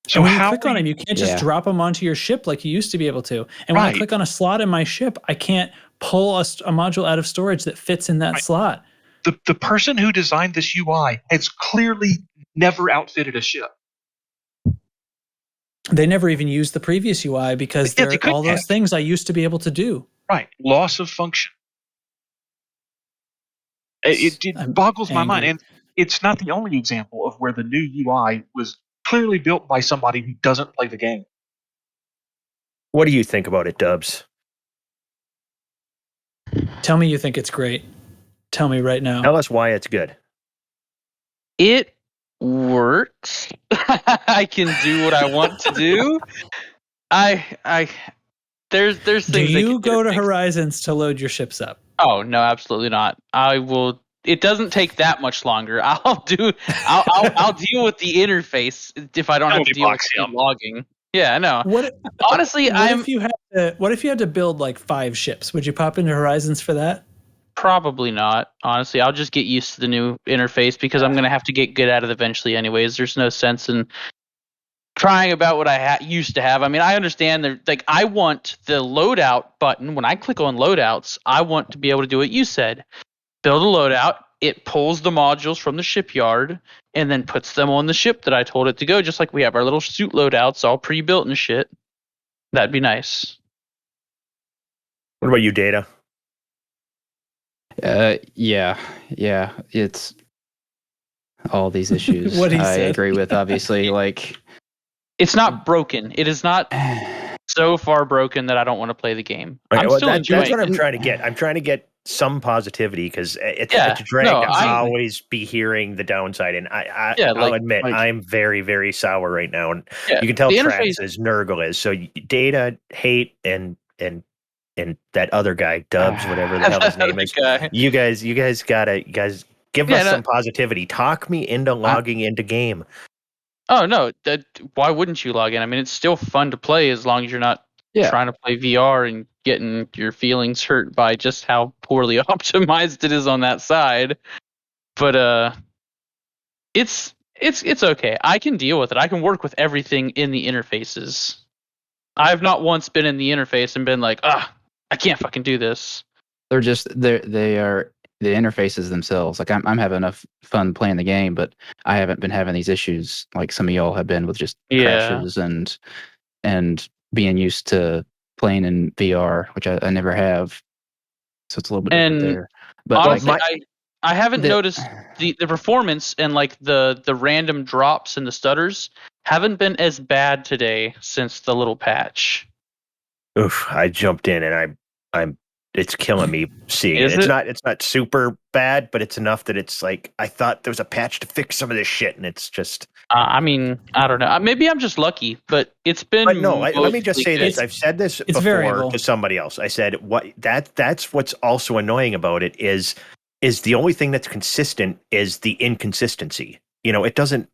So when you click on them, you can't just drop them onto your ship like you used to be able to. And when I click on a slot in my ship, I can't pull a module out of storage that fits in that slot. The person who designed this UI has clearly never outfitted a ship. They never even used the previous UI because there are all those things I used to be able to do. Right. Loss of function. It boggles my mind. And it's not the only example of where the new UI was clearly built by somebody who doesn't play the game. What do you think about it, Dubs? Tell me you think it's great. Tell me right now. Tell us why it's good. It works. I can do what I want to do. There's things. Do you go to Horizons to load your ships up? Oh no, absolutely not. I will. It doesn't take that much longer. I'll deal with the interface if I don't have to deal with the logging. Yeah, I know. Honestly, what if you had to build like 5 ships? Would you pop into Horizons for that? Probably not. Honestly, I'll just get used to the new interface because I'm going to have to get good at it eventually anyways. There's no sense in crying about what I used to have. I mean, I understand I want the loadout button. When I click on loadouts, I want to be able to do what you said. Build a loadout. it pulls the modules from the shipyard and then puts them on the ship that I told it to go, just like we have our little suit loadouts all pre-built and shit. That'd be nice. What about you, Data? Yeah, it's all these issues. What he I said. agree with, obviously. Like, It's not broken. It is not so far broken that I don't want to play the game. Okay, I'm well, still enjoying that's what it. I'm trying to get. I'm trying to get some positivity because it's Yeah, a drag no, to I- always be hearing the downside. And Yeah, I'll admit, like- I'm very, very sour right now. And Yeah, you can tell the Trax interface- is, Nurgle is. So Data, Hate, and that other guy, Dubs, whatever the hell his name is. Guy. You guys give us some positivity. Talk me into logging into game. Oh no! Why wouldn't you log in? I mean, it's still fun to play as long as you're not trying to play VR and getting your feelings hurt by just how poorly optimized it is on that side. But it's okay. I can deal with it. I can work with everything in the interfaces. I've not once been in the interface and been like, I can't fucking do this. they are the interfaces themselves. Like, I'm having enough fun playing the game, but I haven't been having these issues like some of y'all have been with just crashes and being used to playing in VR, which I never have. So it's a little bit different there. But honestly, I haven't noticed the performance and like the random drops and the stutters haven't been as bad today since the little patch. Oof! I jumped in and I'm. It's killing me seeing it. It's not super bad, but it's enough that it's like I thought there was a patch to fix some of this shit, and it's just. I mean, I don't know. Maybe I'm just lucky, but it's been. But no, let me just say this. I've said this before variable. to somebody else. I said that's what's also annoying about it is the only thing that's consistent is the inconsistency. It doesn't.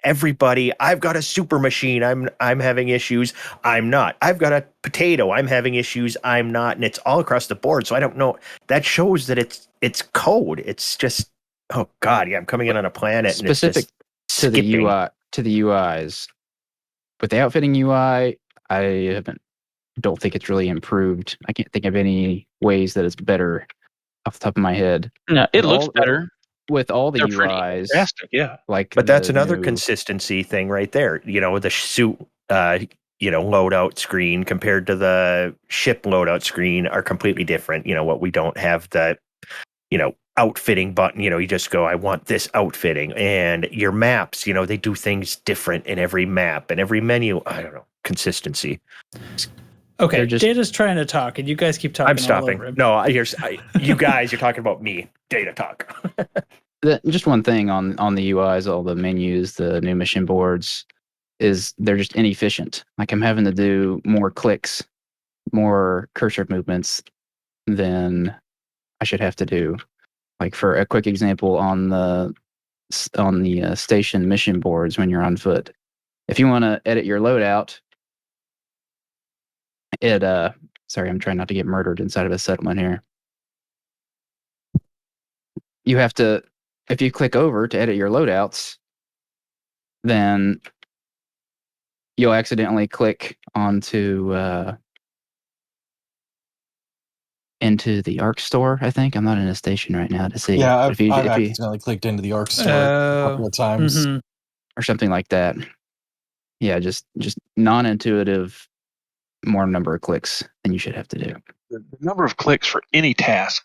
Everybody, I've got a super machine. I'm having issues. I'm not. I've got a potato. I'm having issues. I'm not. And it's all across the board. So I don't know. That shows that it's code. It's just oh god, yeah. I'm coming in on a planet specific and it's just to the skipping. UI to the UIs. With the outfitting UI, don't think it's really improved. I can't think of any ways that it's better off the top of my head. No, it looks better. With all the They're UIs, Fantastic, yeah. like, But that's another new- consistency thing right there. The suit, loadout screen compared to the ship loadout screen are completely different. What we don't have the, outfitting button. You just go, I want this outfitting, and your maps. They do things different in every map and every menu. I don't know, consistency. Okay, Data's trying to talk, and you guys keep talking. I'm stopping. All over him. No, you guys, you're talking about me. Data talk. Just one thing on the UIs, all the menus, the new mission boards, is they're just inefficient. Like, I'm having to do more clicks, more cursor movements than I should have to do. Like, for a quick example, on the station mission boards when you're on foot, if you want to edit your loadout, sorry, I'm trying not to get murdered inside of a settlement here. You have to, if you click over to edit your loadouts, then you'll accidentally click onto into the ARC store. I think I'm not in a station right now to see. Yeah, I've accidentally clicked into the ARC store a couple of times, or something like that. Yeah, just non-intuitive. More number of clicks than you should have to do. The number of clicks for any task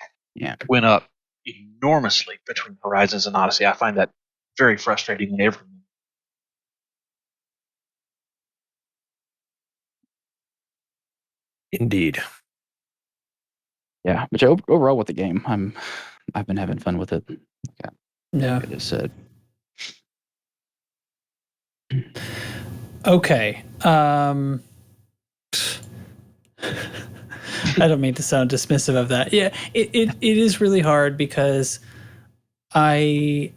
went up enormously between Horizons and Odyssey. I find that very frustrating in every moment. Indeed. Yeah, but overall with the game, I've been having fun with it. Yeah. Like I just said. Okay. I don't mean to sound dismissive of that. Yeah, it is really hard because I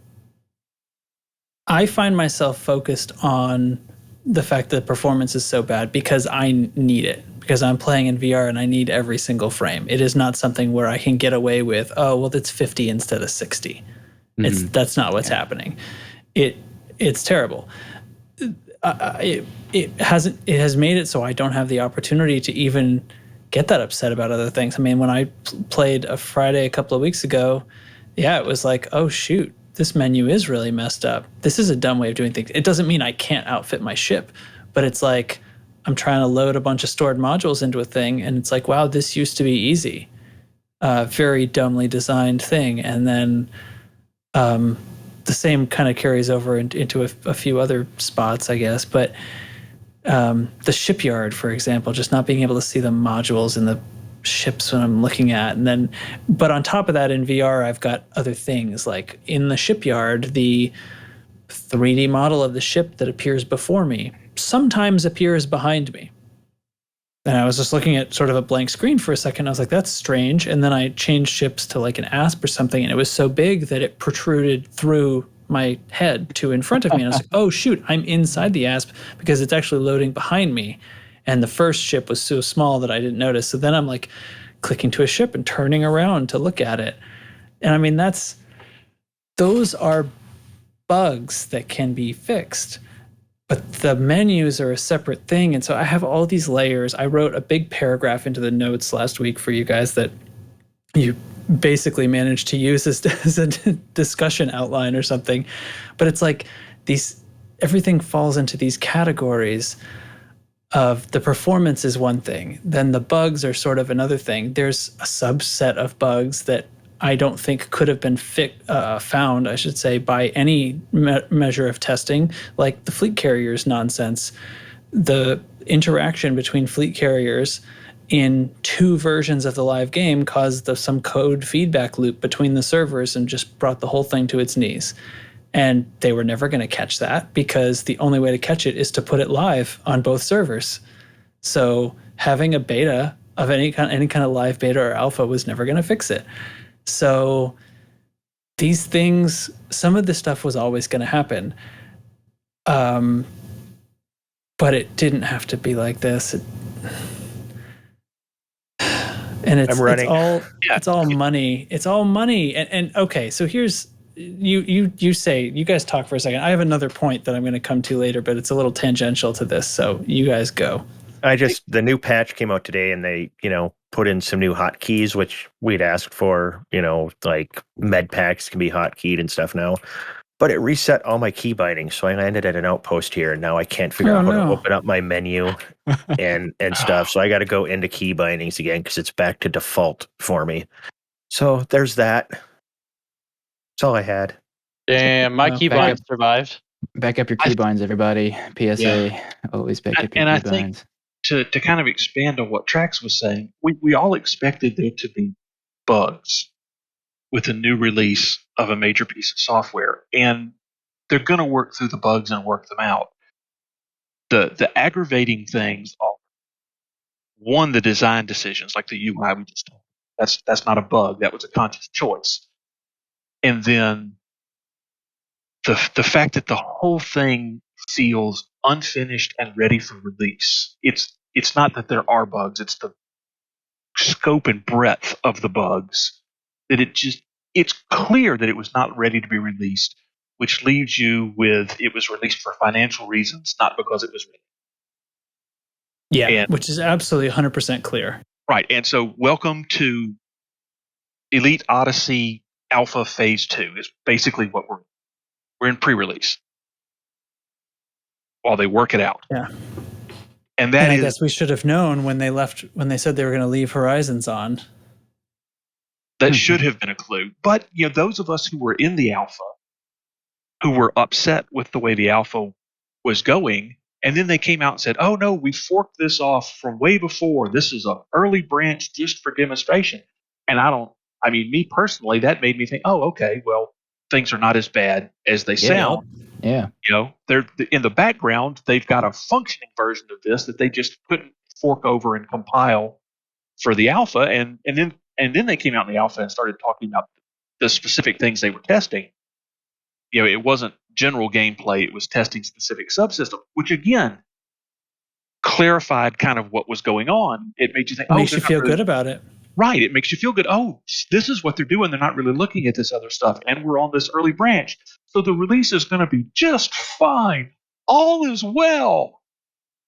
find myself focused on the fact that performance is so bad because I need it, because I'm playing in VR and I need every single frame. It is not something where I can get away with, oh, well, it's 50 instead of 60. That's not what's happening. It's terrible. It has made it so I don't have the opportunity to even get that upset about other things. I mean, when I played a Friday a couple of weeks ago yeah, it was like, oh shoot, this menu is really messed up. This is a dumb way of doing things. It doesn't mean I can't outfit my ship, but it's like I'm trying to load a bunch of stored modules into a thing, and it's like, wow, this used to be easy. Very dumbly designed thing. And then the same kind of carries over into a few other spots, I guess. But the shipyard, for example, just not being able to see the modules in the ships when I'm looking at. And then, but on top of that, in VR, I've got other things like in the shipyard, the 3D model of the ship that appears before me sometimes appears behind me. And I was just looking at sort of a blank screen for a second. I was like, that's strange. And then I changed ships to like an asp or something, and it was so big that it protruded through my head to in front of me. And I was like, oh shoot, I'm inside the asp because it's actually loading behind me. And the first ship was so small that I didn't notice. So then I'm like clicking to a ship and turning around to look at it. And I mean, those are bugs that can be fixed. But the menus are a separate thing. And so I have all these layers. I wrote a big paragraph into the notes last week for you guys that you basically managed to use as a discussion outline or something. But it's like everything falls into these categories of the performance is one thing. Then the bugs are sort of another thing. There's a subset of bugs that I don't think could have been found, I should say, by any measure of testing, like the fleet carriers nonsense. The interaction between fleet carriers in 2 versions of the live game caused some code feedback loop between the servers and just brought the whole thing to its knees. And they were never going to catch that because the only way to catch it is to put it live on both servers. So having a beta of any kind of live beta or alpha was never going to fix it. So these things, some of this stuff was always going to happen. But it didn't have to be like this. And it's all money. It's all money. And okay, so here's you guys talk for a second. I have another point that I'm going to come to later, but it's a little tangential to this. So you guys go. The new patch came out today, and they, put in some new hotkeys, which we'd asked for, like med packs can be hotkeyed and stuff now. But it reset all my key bindings, so I landed at an outpost here, and now I can't figure out how to open up my menu and stuff. So I got to go into key bindings again because it's back to default for me. So there's that. That's all I had. Damn, my keybinds survived. Back up your keybinds, everybody. PSA, always back up your keybinds. I think to kind of expand on what Trax was saying, we all expected there to be bugs with a new release of a major piece of software, and they're going to work through the bugs and work them out. The aggravating things are, one, the design decisions, like the UI we just talked about. That's not a bug. That was a conscious choice. And then the fact that the whole thing feels unfinished and ready for release. It's not that there are bugs. It's the scope and breadth of the bugs that it's clear that it was not ready to be released, which leaves you with it was released for financial reasons, not because it was ready. Yeah, which is absolutely 100% clear. Right. And so welcome to Elite Odyssey Alpha Phase 2 is basically what we're in pre-release while they work it out. Yeah. And I guess we should have known when they said they were going to leave Horizons on. That should have been a clue. But, those of us who were in the alpha, who were upset with the way the alpha was going, and then they came out and said, oh no, we forked this off from way before. This is an early branch just for demonstration. And me personally, that made me think, oh, okay, well, things are not as bad as they sound. Yeah. They're in the background, they've got a functioning version of this that they just couldn't fork over and compile for the alpha. And then they came out in the alpha and started talking about the specific things they were testing. It wasn't general gameplay, it was testing specific subsystems, which again clarified kind of what was going on. It made you think, makes you feel good about it. Right. It makes you feel good. Oh, this is what they're doing. They're not really looking at this other stuff. And we're on this early branch. So the release is going to be just fine. All is well.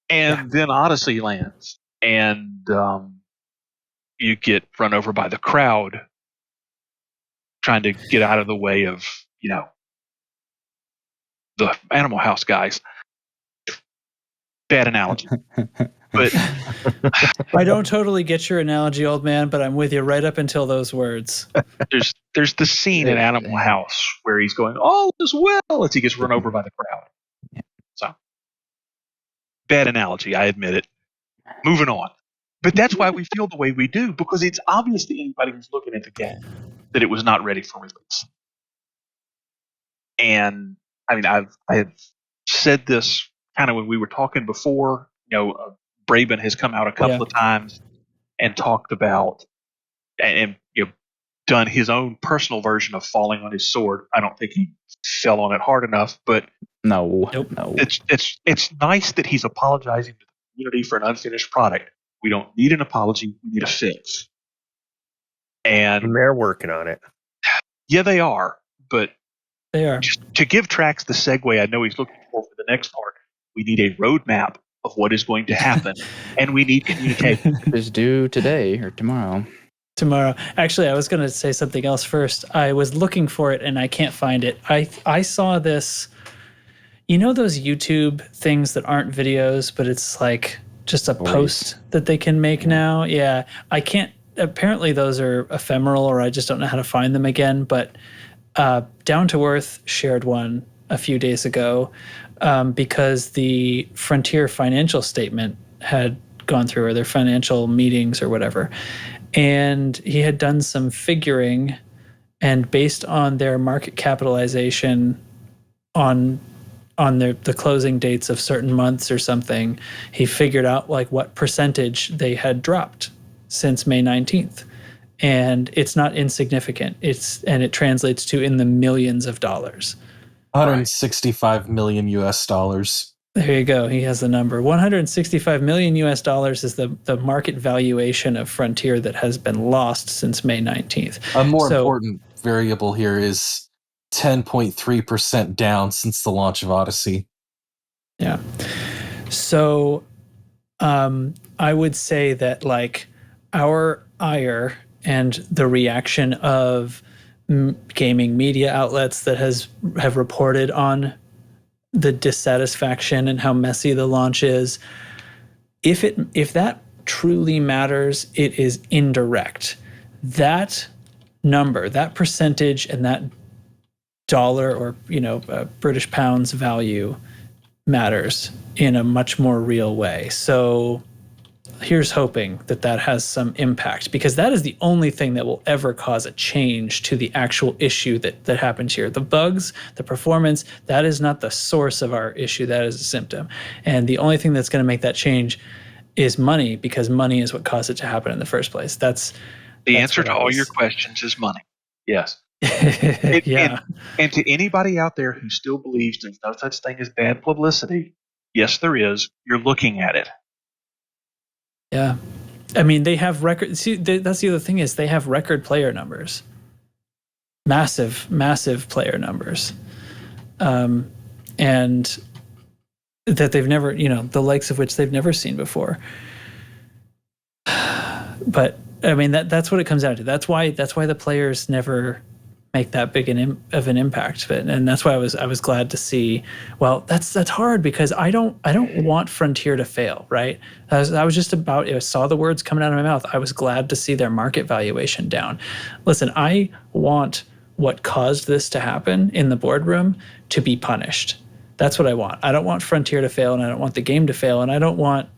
And then Odyssey lands. And you get run over by the crowd trying to get out of the way of, the Animal House guys. Bad analogy. But I don't totally get your analogy, old man, but I'm with you right up until those words. there's the scene in Animal House where he's going, all is well, as he gets run over by the crowd. So, bad analogy, I admit it. Moving on. But that's why we feel the way we do, because it's obvious to anybody who's looking at the game that it was not ready for release. And, I mean, I have said this kind of when we were talking before. Braben has come out a couple of times and talked about and done his own personal version of falling on his sword. I don't think he fell on it hard enough, but no. It's nice that he's apologizing to the community for an unfinished product. We don't need an apology. We need a fix. And they're working on it. Yeah, they are. But they are. To give Trax the segue I know he's looking for the next part, we need a roadmap of what is going to happen, and we need communication. It's due today or tomorrow. Tomorrow. Actually, I was going to say something else first. I was looking for it and I can't find it. I saw this, those YouTube things that aren't videos, but it's like just a post that they can make now. Yeah. I can't, apparently those are ephemeral, or I just don't know how to find them again, but Down to Earth shared one a few days ago because the Frontier financial statement had gone through, or their financial meetings or whatever. And he had done some figuring, and based on their market capitalization on the closing dates of certain months or something, he figured out like what percentage they had dropped since May 19th. And it's not insignificant. It translates to in the millions of dollars. 165 million US dollars. There you go. He has the number. 165 million US dollars is the market valuation of Frontier that has been lost since May 19th. A more important variable here is 10.3% down since the launch of Odyssey. Yeah. So I would say that like our ire and the reaction of gaming media outlets that have reported on the dissatisfaction and how messy the launch is, if that truly matters, it is indirect. That number, that percentage, and that dollar or British pounds value matters in a much more real way. So here's hoping that has some impact, because that is the only thing that will ever cause a change to the actual issue that happened here. The bugs, the performance, that is not the source of our issue. That is a symptom. And the only thing that's going to make that change is money, because money is what caused it to happen in the first place. That's the answer to all your questions is money. Yes. Yeah. And to anybody out there who still believes there's no such thing as bad publicity, yes, there is. You're looking at it. Yeah. I mean, they have record. See, that's the other thing is they have record player numbers. Massive player numbers. And that they've never, the likes of which they've never seen before. But I mean, that's what it comes down to. That's why the players never make that big of an impact. And that's why I was glad to see. Well, that's hard because I don't want Frontier to fail, right? I saw the words coming out of my mouth. I was glad to see their market valuation down. Listen, I want what caused this to happen in the boardroom to be punished. That's what I want. I don't want Frontier to fail, and I don't want the game to fail, and I don't want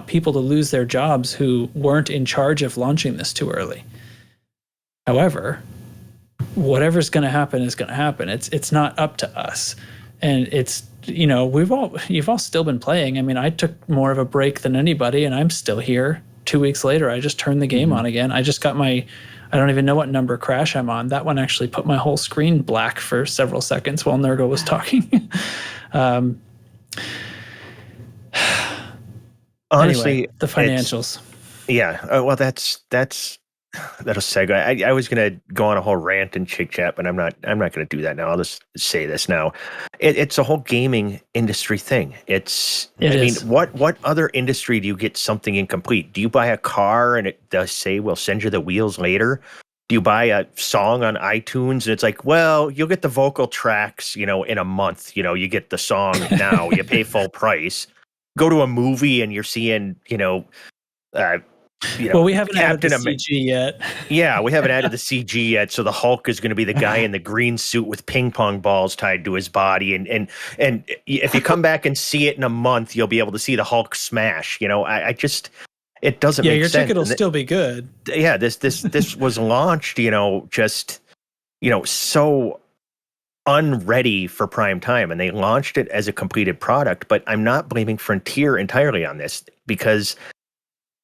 people to lose their jobs who weren't in charge of launching this too early. However, whatever's going to happen is going to happen. It's not up to us, and you've all still been playing. I mean, I took more of a break than anybody, and I'm still here. 2 weeks later, I just turned the game on again. I just got I don't even know what number crash I'm on. That one actually put my whole screen black for several seconds while Nurgle was talking. Honestly, anyway, the financials. Well, that'll segue. I was going to go on a whole rant and chit chat, but I'm not going to do that now. I'll just say this now. It's a whole gaming industry thing. What other industry do you get something incomplete? Do you buy a car and it does say, we'll send you the wheels later? Do you buy a song on iTunes and it's like, well, you'll get the vocal tracks, in a month. You get the song now. You pay full price. Go to a movie and you're seeing, well, we haven't added the CG yet. Yeah, we haven't added the CG yet. So the Hulk is going to be the guy in the green suit with ping pong balls tied to his body. And if you come back and see it in a month, you'll be able to see the Hulk smash. I just, it doesn't make sense. Yeah, your ticket will still be good. Yeah, this was launched, just, so unready for prime time, and they launched it as a completed product. But I'm not blaming Frontier entirely on this, because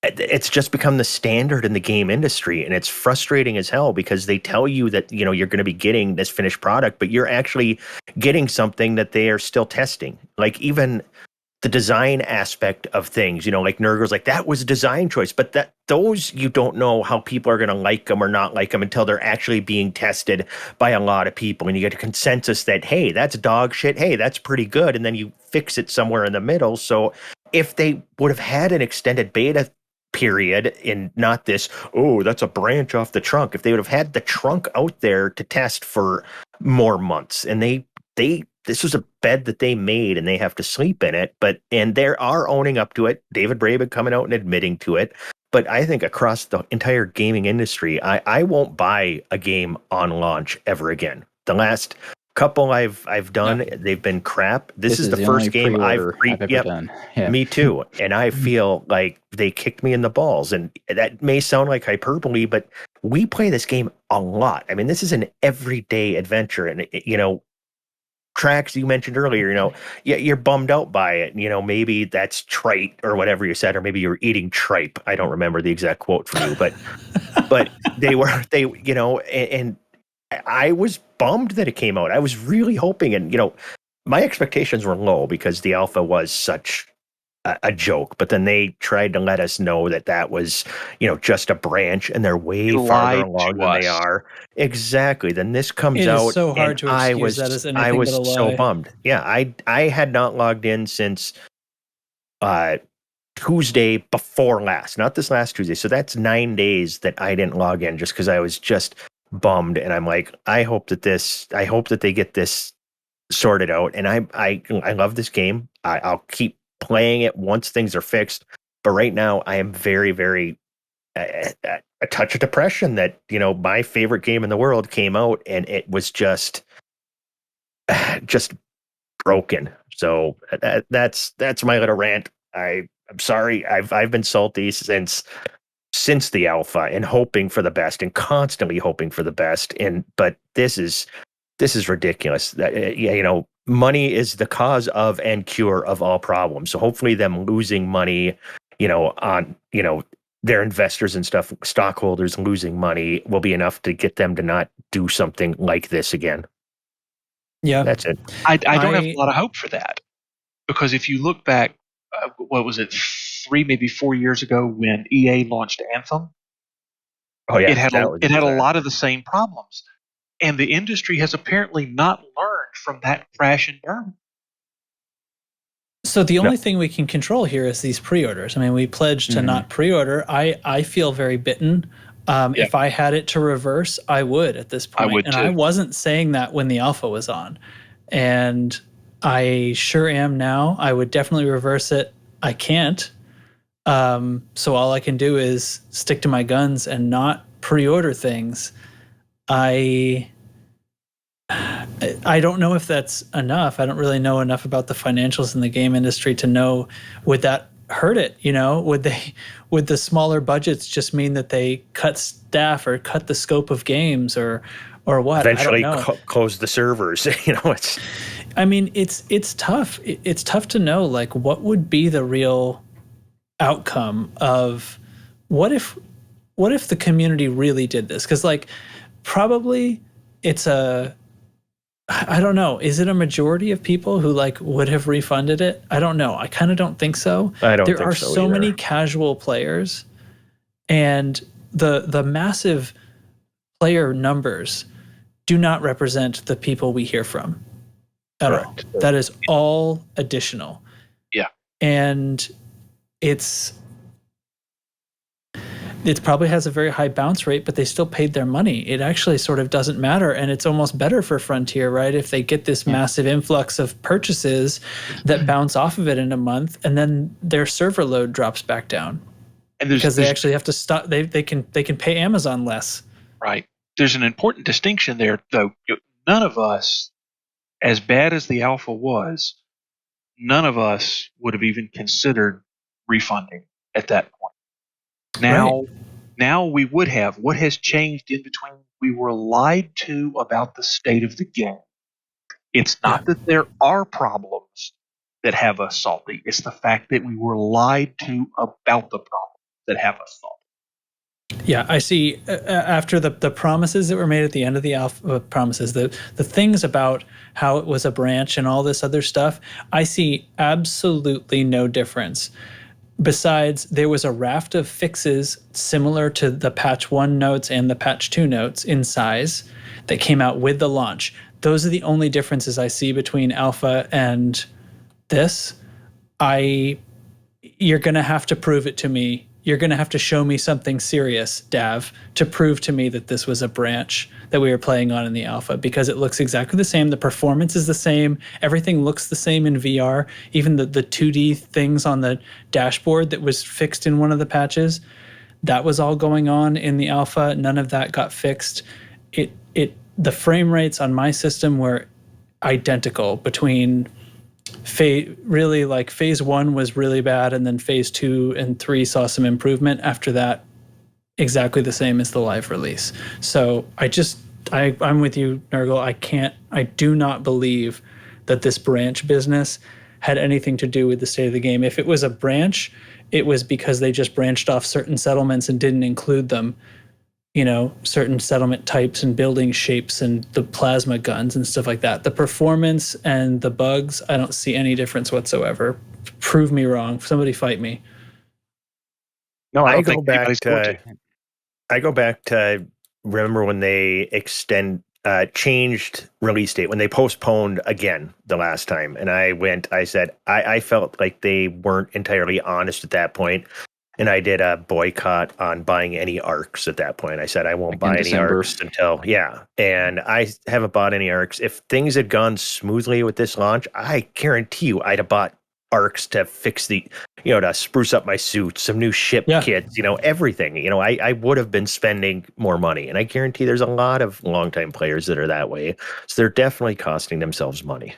it's just become the standard in the game industry, and it's frustrating as hell, because they tell you that, you're going to be getting this finished product, but you're actually getting something that they are still testing. Like, even the design aspect of things, like Nurgle's like, that was a design choice, but those, you don't know how people are going to like them or not like them until they're actually being tested by a lot of people, and you get a consensus that, hey, that's dog shit, hey, that's pretty good, and then you fix it somewhere in the middle. So if they would have had an extended beta period, and not this, oh, that's a branch off the trunk, if they would have had the trunk out there to test for more months, and this was a bed that they made and they have to sleep in it, and they are owning up to it. David Braben coming out and admitting to it. But I think across the entire gaming industry, I won't buy a game on launch ever again. The last couple I've done, they've been crap. This is the first game I've ever done. Yeah. Me too. And I feel like they kicked me in the balls. And that may sound like hyperbole, but we play this game a lot. I mean, this is an everyday adventure. And, tracks you mentioned earlier, you're bummed out by it. Maybe that's trite or whatever you said, or maybe you're eating tripe. I don't remember the exact quote from you, but and I was bummed that it came out. I was really hoping, and my expectations were low because the alpha was such a joke, but then they tried to let us know that was, just a branch, and they're way farther along than they are. Exactly. Then this comes out. It's so hard to excuse that as anything but a lie. So bummed. Yeah, I had not logged in since Tuesday before last, not this last Tuesday. So that's 9 days that I didn't log in, just because I was just bummed. And I'm like, I hope that they get this sorted out. And I love this game. I'll keep playing it once things are fixed, but right now I am very, very a touch of depression that my favorite game in the world came out and it was just broken. So that's my little rant. I'm sorry. I've been salty since the alpha and hoping for the best and constantly hoping for the best, but this is ridiculous. Money is the cause of and cure of all problems. So hopefully them losing money, on, their investors and stuff, stockholders losing money will be enough to get them to not do something like this again. Yeah. That's it. I don't have a lot of hope for that, because if you look back, what was it, 3, maybe 4 years ago when EA launched Anthem? Oh yeah. It had a lot of the same problems. And the industry has apparently not learned from that crash and burn. So the only thing we can control here is these pre-orders. I mean, we pledged to not pre-order. I feel very bitten. If I had it to reverse, I would at this point. I would and too. I wasn't saying that when the alpha was on. And I sure am now. I would definitely reverse it. I can't. So all I can do is stick to my guns and not pre-order things. I don't know if that's enough. I don't really know enough about the financials in the game industry to know, would that hurt it? Would the smaller budgets just mean that they cut staff or cut the scope of games or what? Eventually I don't know. close the servers. It's. I mean, it's tough. It's tough to know, like, what would be the real outcome of what if the community really did this? Because, like, probably it's I don't know. Is it a majority of people who would have refunded it? I don't know. I kind of don't think so. There are so many casual players, and the massive player numbers do not represent the people we hear from at all. That is all additional. Yeah. And it's it probably has a very high bounce rate, but they still paid their money. It actually sort of doesn't matter. And it's almost better for Frontier, right? If they get this massive influx of purchases that bounce off of it in a month, and then their server load drops back down. And because they actually have to stop, they can pay Amazon less. Right. There's an important distinction there, though. None of us, as bad as the alpha was, none of us would have even considered refunding at that point. Now we would have. What has changed in between? We were lied to about the state of the game. It's not that there are problems that have us salty. It's the fact that we were lied to about the problems that have us salty. Yeah, I see. After the promises that were made at the end of the alpha promises, the things about how it was a branch and all this other stuff, I see absolutely no difference. Besides, there was a raft of fixes similar to the patch 1 notes and the patch 2 notes in size that came out with the launch. Those are the only differences I see between alpha and this. You're going to have to prove it to me. You're going to have to show me something serious, Dav, to prove to me that this was a branch that we were playing on in the alpha, because it looks exactly the same. The performance is the same. Everything looks the same in VR. Even the 2D things on the dashboard that was fixed in one of the patches, that was all going on in the alpha. None of that got fixed. The frame rates on my system were identical between phase 1 was really bad, and then phase 2 and 3 saw some improvement. After that, exactly the same as the live release. So I'm with you, Nurgle. I do not believe that this branch business had anything to do with the state of the game. If it was a branch, it was because they just branched off certain settlements and didn't include them. Certain settlement types and building shapes and the plasma guns and stuff like that. The performance and the bugs, I don't see any difference whatsoever. Prove me wrong. Somebody fight me. No, I go back to remember when they changed release date, when they postponed again the last time. And I said, I felt like they weren't entirely honest at that point. And I did a boycott on buying any ARCs at that point. I said I won't buy any ARCs until, and I haven't bought any ARCs. If things had gone smoothly with this launch, I guarantee you I'd have bought ARCs to fix to spruce up my suit, some new ship kits, everything. I would have been spending more money. And I guarantee there's a lot of longtime players that are that way. So they're definitely costing themselves money.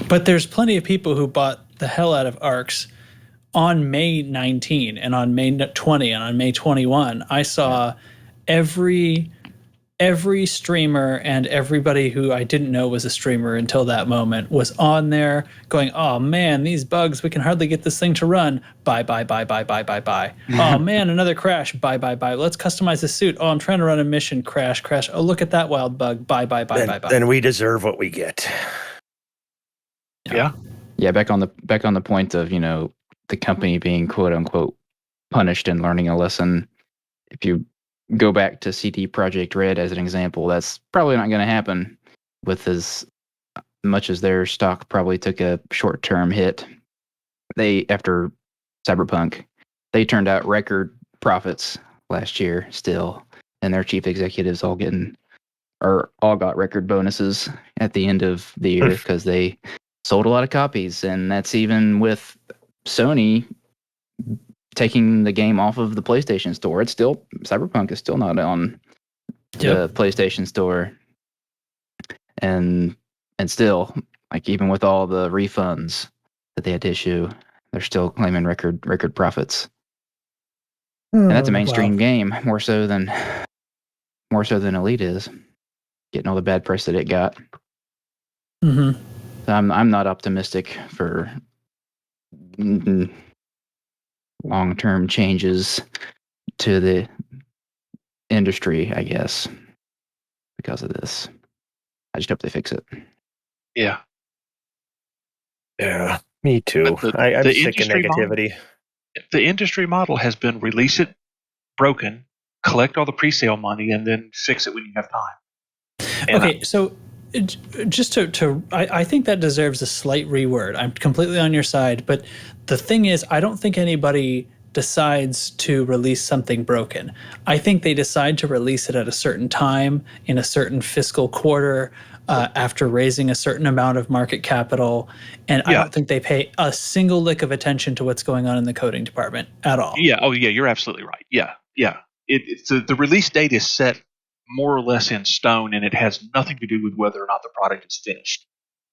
But there's plenty of people who bought the hell out of ARCs on May 19 and on May 20 and on May 21. I saw every streamer and everybody who I didn't know was a streamer until that moment was on there going, oh man, these bugs, we can hardly get this thing to run. Buy. Oh man, another crash. Buy. Let's customize the suit. Oh, I'm trying to run a mission. Crash. Oh, look at that wild bug. Buy. Then we deserve what we get. Yeah, back on the point of, the company being quote unquote punished and learning a lesson. If you go back to CD Projekt Red as an example, that's probably not going to happen with as much as their stock probably took a short-term hit. After Cyberpunk, they turned out record profits last year still, and their chief executives all got record bonuses at the end of the year because they sold a lot of copies. And that's even with Sony taking the game off of the PlayStation Store. Cyberpunk is still not on the PlayStation Store, and still, like, even with all the refunds that they had to issue, they're still claiming record profits. And that's a mainstream game, more so than Elite is, getting all the bad press that it got. Mm-hmm. So I'm not optimistic for long-term changes to the industry, I guess, because of this. I just hope they fix it. Yeah, me too. I'm sick of negativity. The industry model has been release it broken, collect all the pre-sale money, and then fix it when you have time. And so just I think that deserves a slight reword. I'm completely on your side, but the thing is, I don't think anybody decides to release something broken. I think they decide to release it at a certain time in a certain fiscal quarter after raising a certain amount of market capital. And I don't think they pay a single lick of attention to what's going on in the coding department at all. Yeah. Oh, yeah. You're absolutely right. Yeah. Yeah. It's the release date is set more or less in stone, and it has nothing to do with whether or not the product is finished.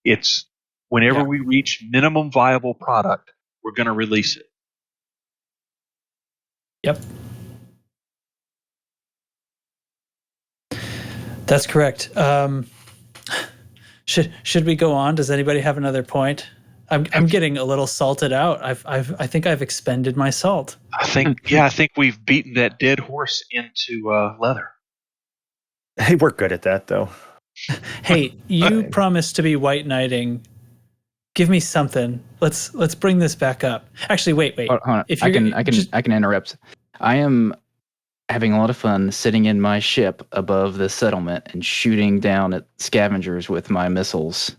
It's whenever we reach minimum viable product, we're going to release it. Yep. That's correct. Should we go on? Does anybody have another point? I'm getting a little salted out. I think I've expended my salt. I think we've beaten that dead horse into leather. Hey, we're good at that, though. Hey, you promised to be white knighting. Give me something. Let's bring this back up. Actually, wait. Hold on. If I can interrupt. I am having a lot of fun sitting in my ship above the settlement and shooting down at scavengers with my missiles,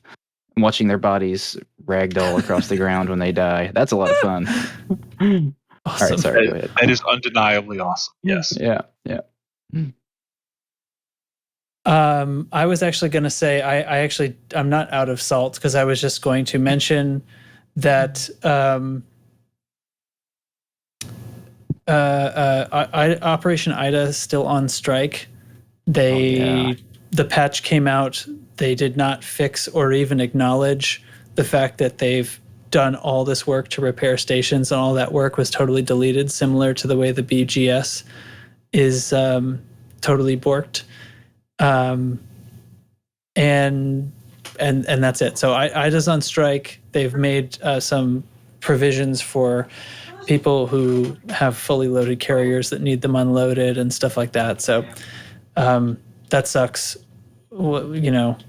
watching their bodies ragdoll across the ground when they die. That's a lot of fun. Awesome. All right, sorry. Go ahead. That is undeniably awesome. Yes. Yeah. I was actually going to say I'm not out of salt because I was just going to mention that Operation Ida is still on strike. The patch came out. They did not fix or even acknowledge the fact that they've done all this work to repair stations, and all that work was totally deleted, similar to the way the BGS is totally borked. And that's it. So IDA's on strike. They've made some provisions for people who have fully loaded carriers that need them unloaded and stuff like that. So that sucks.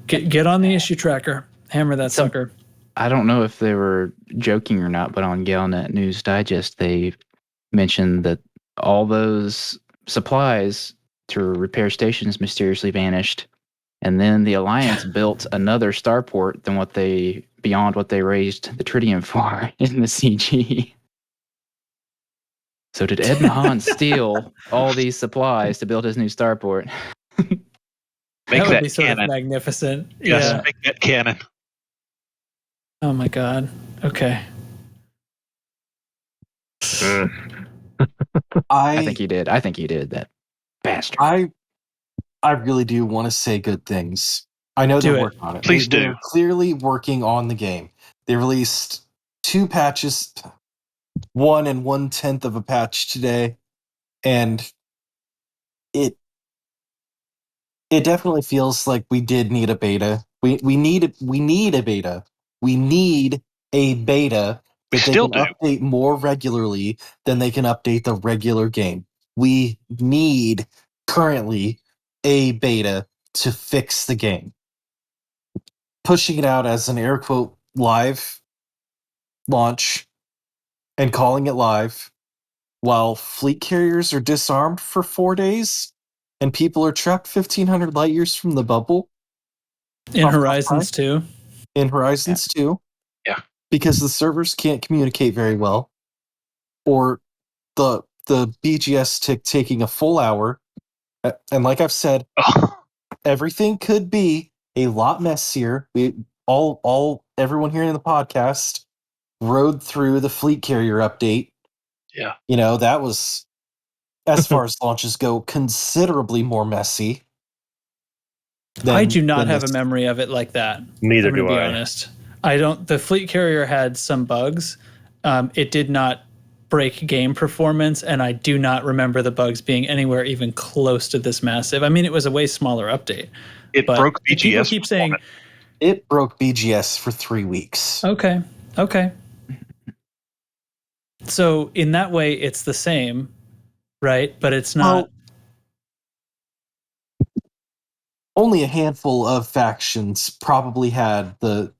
Get on the issue tracker. Hammer that sucker. I don't know if they were joking or not, but on Galnet News Digest, they mentioned that all those supplies to repair stations mysteriously vanished, and then the Alliance built another starport beyond what they raised the tritium for in the CG. So did Ed Mahan steal all these supplies to build his new starport? That would be sort of magnificent. Yes, make that canon. Oh my god. Okay. I think he did that. Bastard. I really do want to say good things. I know they're working on it. Please do. They're clearly working on the game. They released 2 patches, 1 and 1/10 of a patch today, and it definitely feels like we did need a beta. We need a beta. We need a beta that they can update more regularly than they can update the regular game. We need currently a beta to fix the game. Pushing it out as an air quote live launch and calling it live while fleet carriers are disarmed for 4 days and people are trapped 1,500 light years from the bubble. In Horizons 2. In Horizons 2. Yeah. Because the servers can't communicate very well. Or the BGS taking a full hour. And like I've said, everything could be a lot messier. Everyone here in the podcast rode through the fleet carrier update. Yeah. That was, as far as launches go, considerably more messy. I do not have a memory of it like that. Neither do I. To be honest. The fleet carrier had some bugs. It did not break game performance, and I do not remember the bugs being anywhere even close to this massive. I mean, it was a way smaller update. It broke BGS. People keep saying it broke BGS for 3 weeks. Okay. So in that way, it's the same, right? But it's not. Only a handful of factions probably had the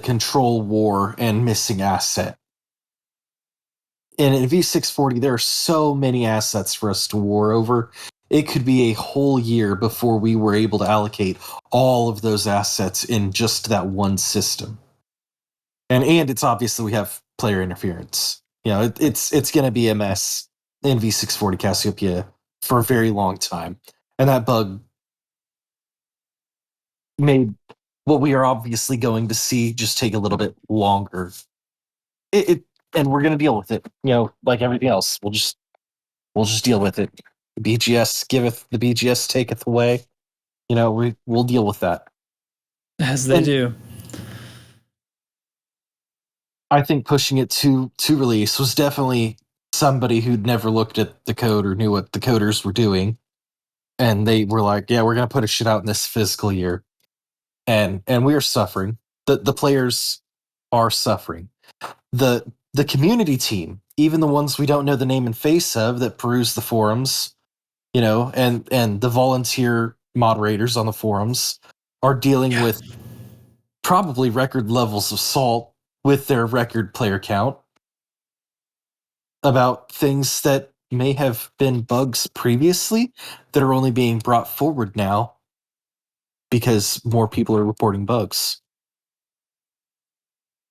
control war and missing asset. And in V640, there are so many assets for us to war over. It could be a whole year before we were able to allocate all of those assets in just that one system. And it's obvious that we have player interference. it's going to be a mess in V640 Cassiopeia for a very long time. And that bug made what we are obviously going to see just take a little bit longer. And we're going to deal with it, like everything else. We'll just deal with it. The BGS giveth, the BGS taketh away. We'll deal with that. As they do. I think pushing it to release was definitely somebody who'd never looked at the code or knew what the coders were doing. And they were like, yeah, we're going to put a shit out in this fiscal year. And we are suffering. The players are suffering. The community team, even the ones we don't know the name and face of that peruse the forums, and the volunteer moderators on the forums are dealing with probably record levels of salt with their record player count about things that may have been bugs previously that are only being brought forward now because more people are reporting bugs.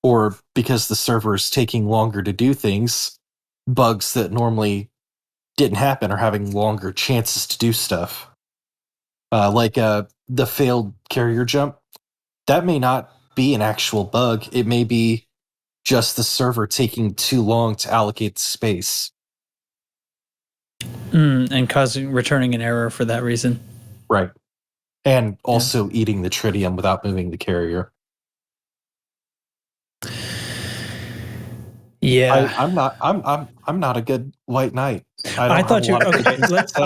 Or because the server is taking longer to do things, bugs that normally didn't happen are having longer chances to do stuff. Like the failed carrier jump. That may not be an actual bug. It may be just the server taking too long to allocate the space. And returning an error for that reason. Right. And also eating the tritium without moving the carrier. Yeah. I'm not a good white knight. I thought you okay.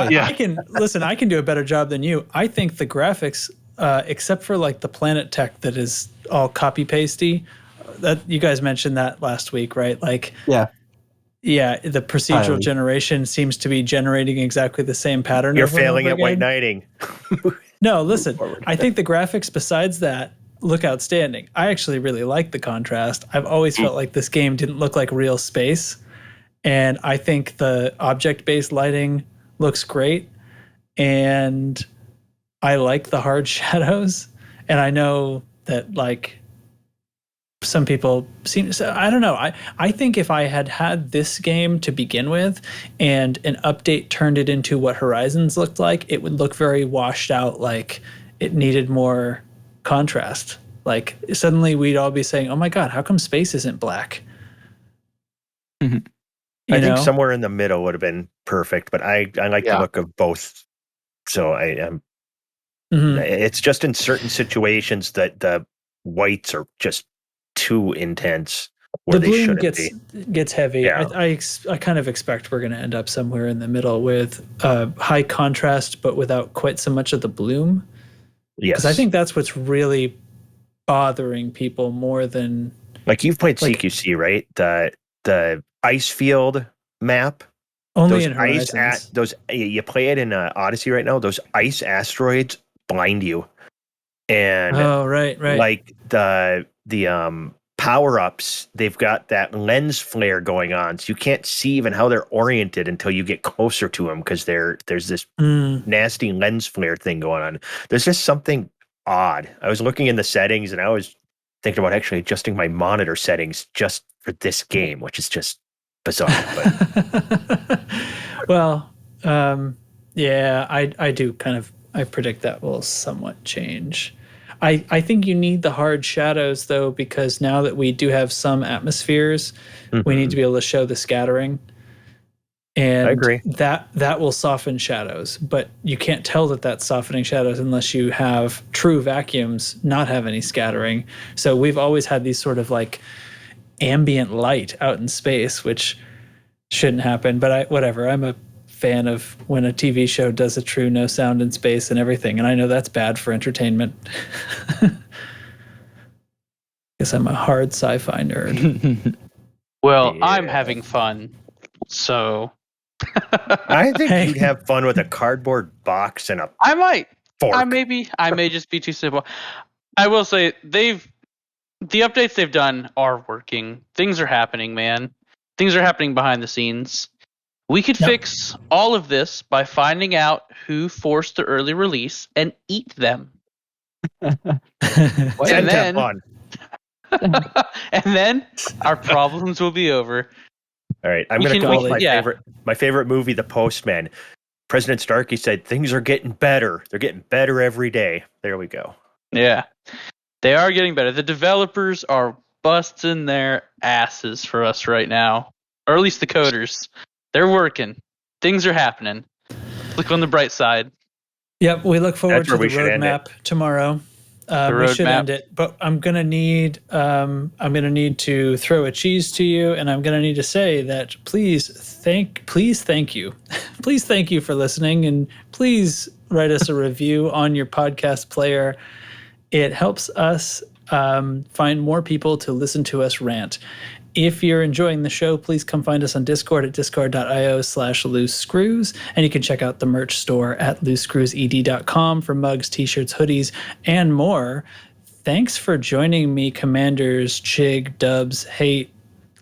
Yeah. I can do a better job than you. I think the graphics, except for like the Planet Tech that is all copy pasty, that you guys mentioned that last week, right? Like the procedural generation seems to be generating exactly the same pattern. You're over and failing over at again. white knighting. No, listen. I think the graphics besides that look outstanding. I actually really like the contrast. I've always felt like this game didn't look like real space. And I think the object-based lighting looks great. And I like the hard shadows. And I know that like some people seem to, I don't know. I think if I had this game to begin with and an update turned it into what Horizons looked like, it would look very washed out, like it needed more contrast. Like suddenly we'd all be saying, oh my God, how come space isn't black? I think somewhere in the middle would have been perfect, but I like the look of both. So I am. It's just in certain situations that the whites are just too intense. The bloom gets heavy. Yeah. I kind of expect we're going to end up somewhere in the middle with high contrast, but without quite so much of the bloom. Yes, because I think that's what's really bothering people more than like you've played CQC, right? The ice field map. Only in Horizons. You play it in Odyssey right now. Those ice asteroids blind you, and right. Like the power ups, they've got that lens flare going on, so you can't see even how they're oriented until you get closer to them because there's this nasty lens flare thing going on. There's just something odd. I was looking in the settings and I was thinking about actually adjusting my monitor settings just for this game, which is just bizarre. But. Well, I do kind of. I predict that will somewhat change. I think you need the hard shadows though, because now that we do have some atmospheres, we need to be able to show the scattering. And I agree. That will soften shadows, but you can't tell that that's softening shadows unless you have true vacuums not have any scattering. So we've always had these sort of like ambient light out in space, which shouldn't happen, but whatever. I'm a fan of when a TV show does a true no sound in space and everything, and I know that's bad for entertainment. Guess I'm a hard sci-fi nerd. Well, I'm having fun, so I think you'd have fun with a cardboard box and a I might fork. I may just be too simple. I will say the updates they've done are working. Things are happening, man. Things are happening behind the scenes. We could fix all of this by finding out who forced the early release and eat them. and then our problems will be over. All right, I'm going to quote my favorite movie, The Postman. President Starkey said, "Things are getting better. They're getting better every day." There we go. Yeah, they are getting better. The developers are busting their asses for us right now, or at least the coders. They're working. Things are happening. Look on the bright side. Yep, we look forward to the roadmap tomorrow. We should end it, but I'm gonna need to throw a cheese to you, and I'm gonna need to say that please thank you, please thank you for listening, and please write us a review on your podcast player. It helps us find more people to listen to us rant. If you're enjoying the show, please come find us on Discord at discord.io/loosescrews. And you can check out the merch store at loosescrewsed.com for mugs, t-shirts, hoodies, and more. Thanks for joining me, Commanders Chig, Dubs, Hate,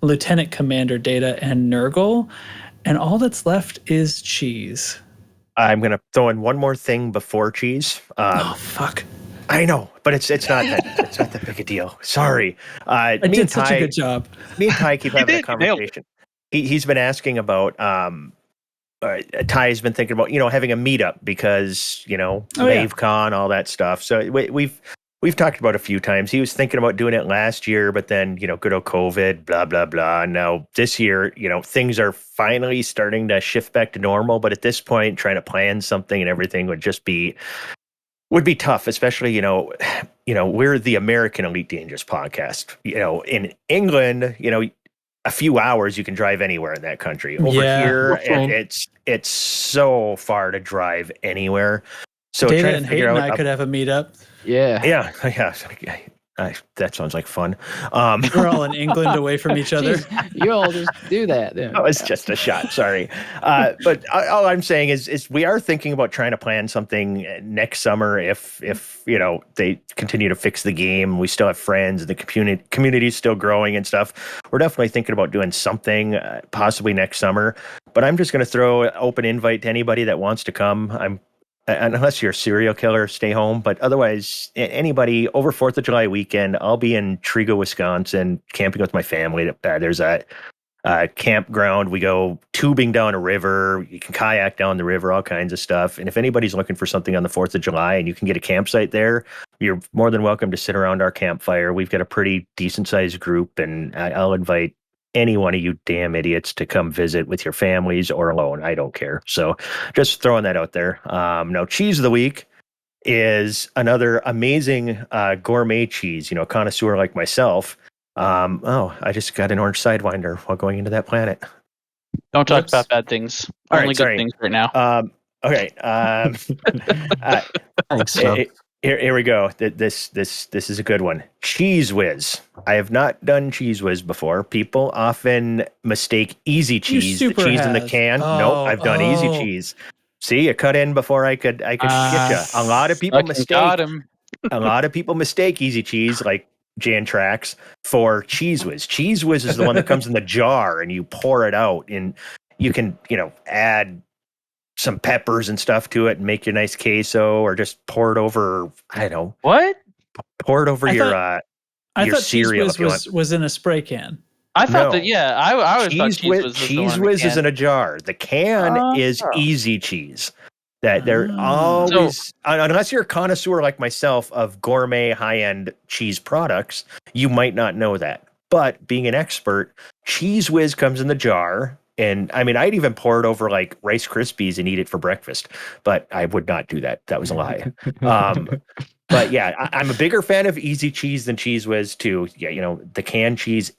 Lieutenant Commander Data, and Nurgle. And all that's left is cheese. I'm going to throw in one more thing before cheese. Oh, fuck. I know, but it's not that big a deal. Sorry. I did such a good job. Me and Ty keep having a conversation. He's been asking about Ty's been thinking about, having a meetup because, LaveCon, all that stuff. So we've talked about it a few times. He was thinking about doing it last year, but then, good old COVID, blah, blah, blah. Now this year, things are finally starting to shift back to normal. But at this point, trying to plan something and everything would be tough, especially, we're the American Elite Dangerous podcast. In England, a few hours you can drive anywhere in that country. Over here, it's so far to drive anywhere. So Data and Hayden and I could have a meetup. Yeah. That sounds like fun. We're all in England away from each other. Jeez, you all just do that. Then. That was just a shot. Sorry. But all I'm saying is we are thinking about trying to plan something next summer if they continue to fix the game. We still have friends. The community is still growing and stuff. We're definitely thinking about doing something possibly next summer. But I'm just going to throw an open invite to anybody that wants to come. Unless you're a serial killer, stay home. But otherwise, anybody over 4th of July weekend, I'll be in Trigo, Wisconsin, camping with my family. There's a campground. We go tubing down a river. You can kayak down the river, all kinds of stuff. And if anybody's looking for something on the 4th of July and you can get a campsite there, you're more than welcome to sit around our campfire. We've got a pretty decent sized group, and I'll invite any one of you damn idiots to come visit with your families or alone. I don't care. So just throwing that out there. Now, cheese of the week is another amazing gourmet cheese, a connoisseur like myself. I just got an orange Sidewinder while going into that planet. Don't talk about bad things. Only good things right now. Okay. Thanks. Here we go. This is a good one. Cheese Whiz. I have not done Cheese Whiz before. People often mistake easy cheese, the cheese in the can. Nope, I've done easy cheese. See, you cut in before I could get you. A lot of people mistake easy cheese like Jan Trax for Cheese Whiz. Cheese Whiz is the one that comes in the jar and you pour it out, and you can add some peppers and stuff to it and make your nice queso, or just pour it over. I don't know what. Pour it over your cereal. Cheese Whiz was in a spray can. I thought that. Yeah, I always thought Cheese Whiz is in a jar. The can is easy cheese. That they're always, unless you're a connoisseur like myself of gourmet high-end cheese products, you might not know that. But being an expert, Cheese Whiz comes in the jar. And I mean, I'd even pour it over like Rice Krispies and eat it for breakfast, but I would not do that. That was a lie. But yeah, I'm a bigger fan of easy cheese than Cheese Whiz too. Yeah, the canned cheese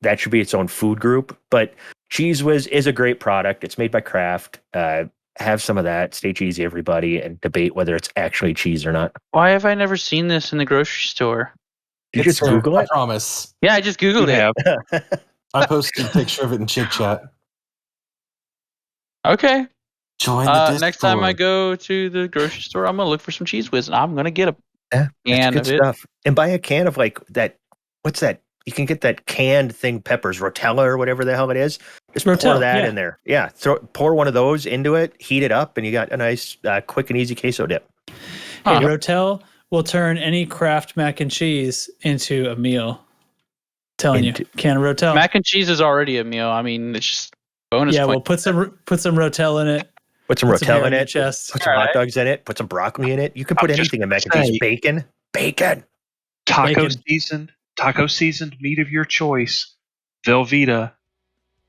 that should be its own food group, but Cheese Whiz is a great product. It's made by Kraft. Have some of that. Stay cheesy, everybody, and debate whether it's actually cheese or not. Why have I never seen this in the grocery store? You just Google it? I promise. Yeah, I just Googled it. I posted a picture of it in Chit Chat. Okay. Join the Discord. Next time I go to the grocery store, I'm going to look for some Cheese Whiz, and I'm going to get a can of stuff. And buy a can of like that. What's that? You can get that canned thing, peppers, Rotella or whatever the hell it is. Just pour that in there. Yeah. Pour one of those into it, heat it up, and you got a nice, quick and easy queso dip. Hey, Rotel will turn any Kraft mac and cheese into a meal. Telling you, can of Rotel. Mac and cheese is already a meal. I mean, it's just bonus. Yeah, point. well, put some Rotel in it. Put some Rotel in it. Chest. Put some hot dogs in it. Put some broccoli in it. You can put anything in mac and cheese. Bacon. Taco seasoned meat of your choice. Velveeta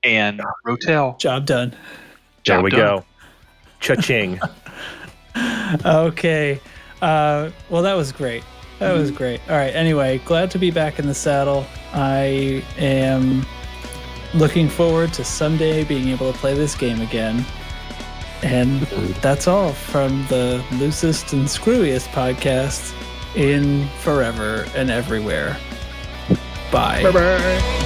and Rotel. Job done. There we go. Cha-ching. Okay. Well, that was great. That was great. All right. Anyway, glad to be back in the saddle. I am looking forward to someday being able to play this game again. And that's all from the loosest and screwiest podcast in forever and everywhere. Bye. Bye-bye.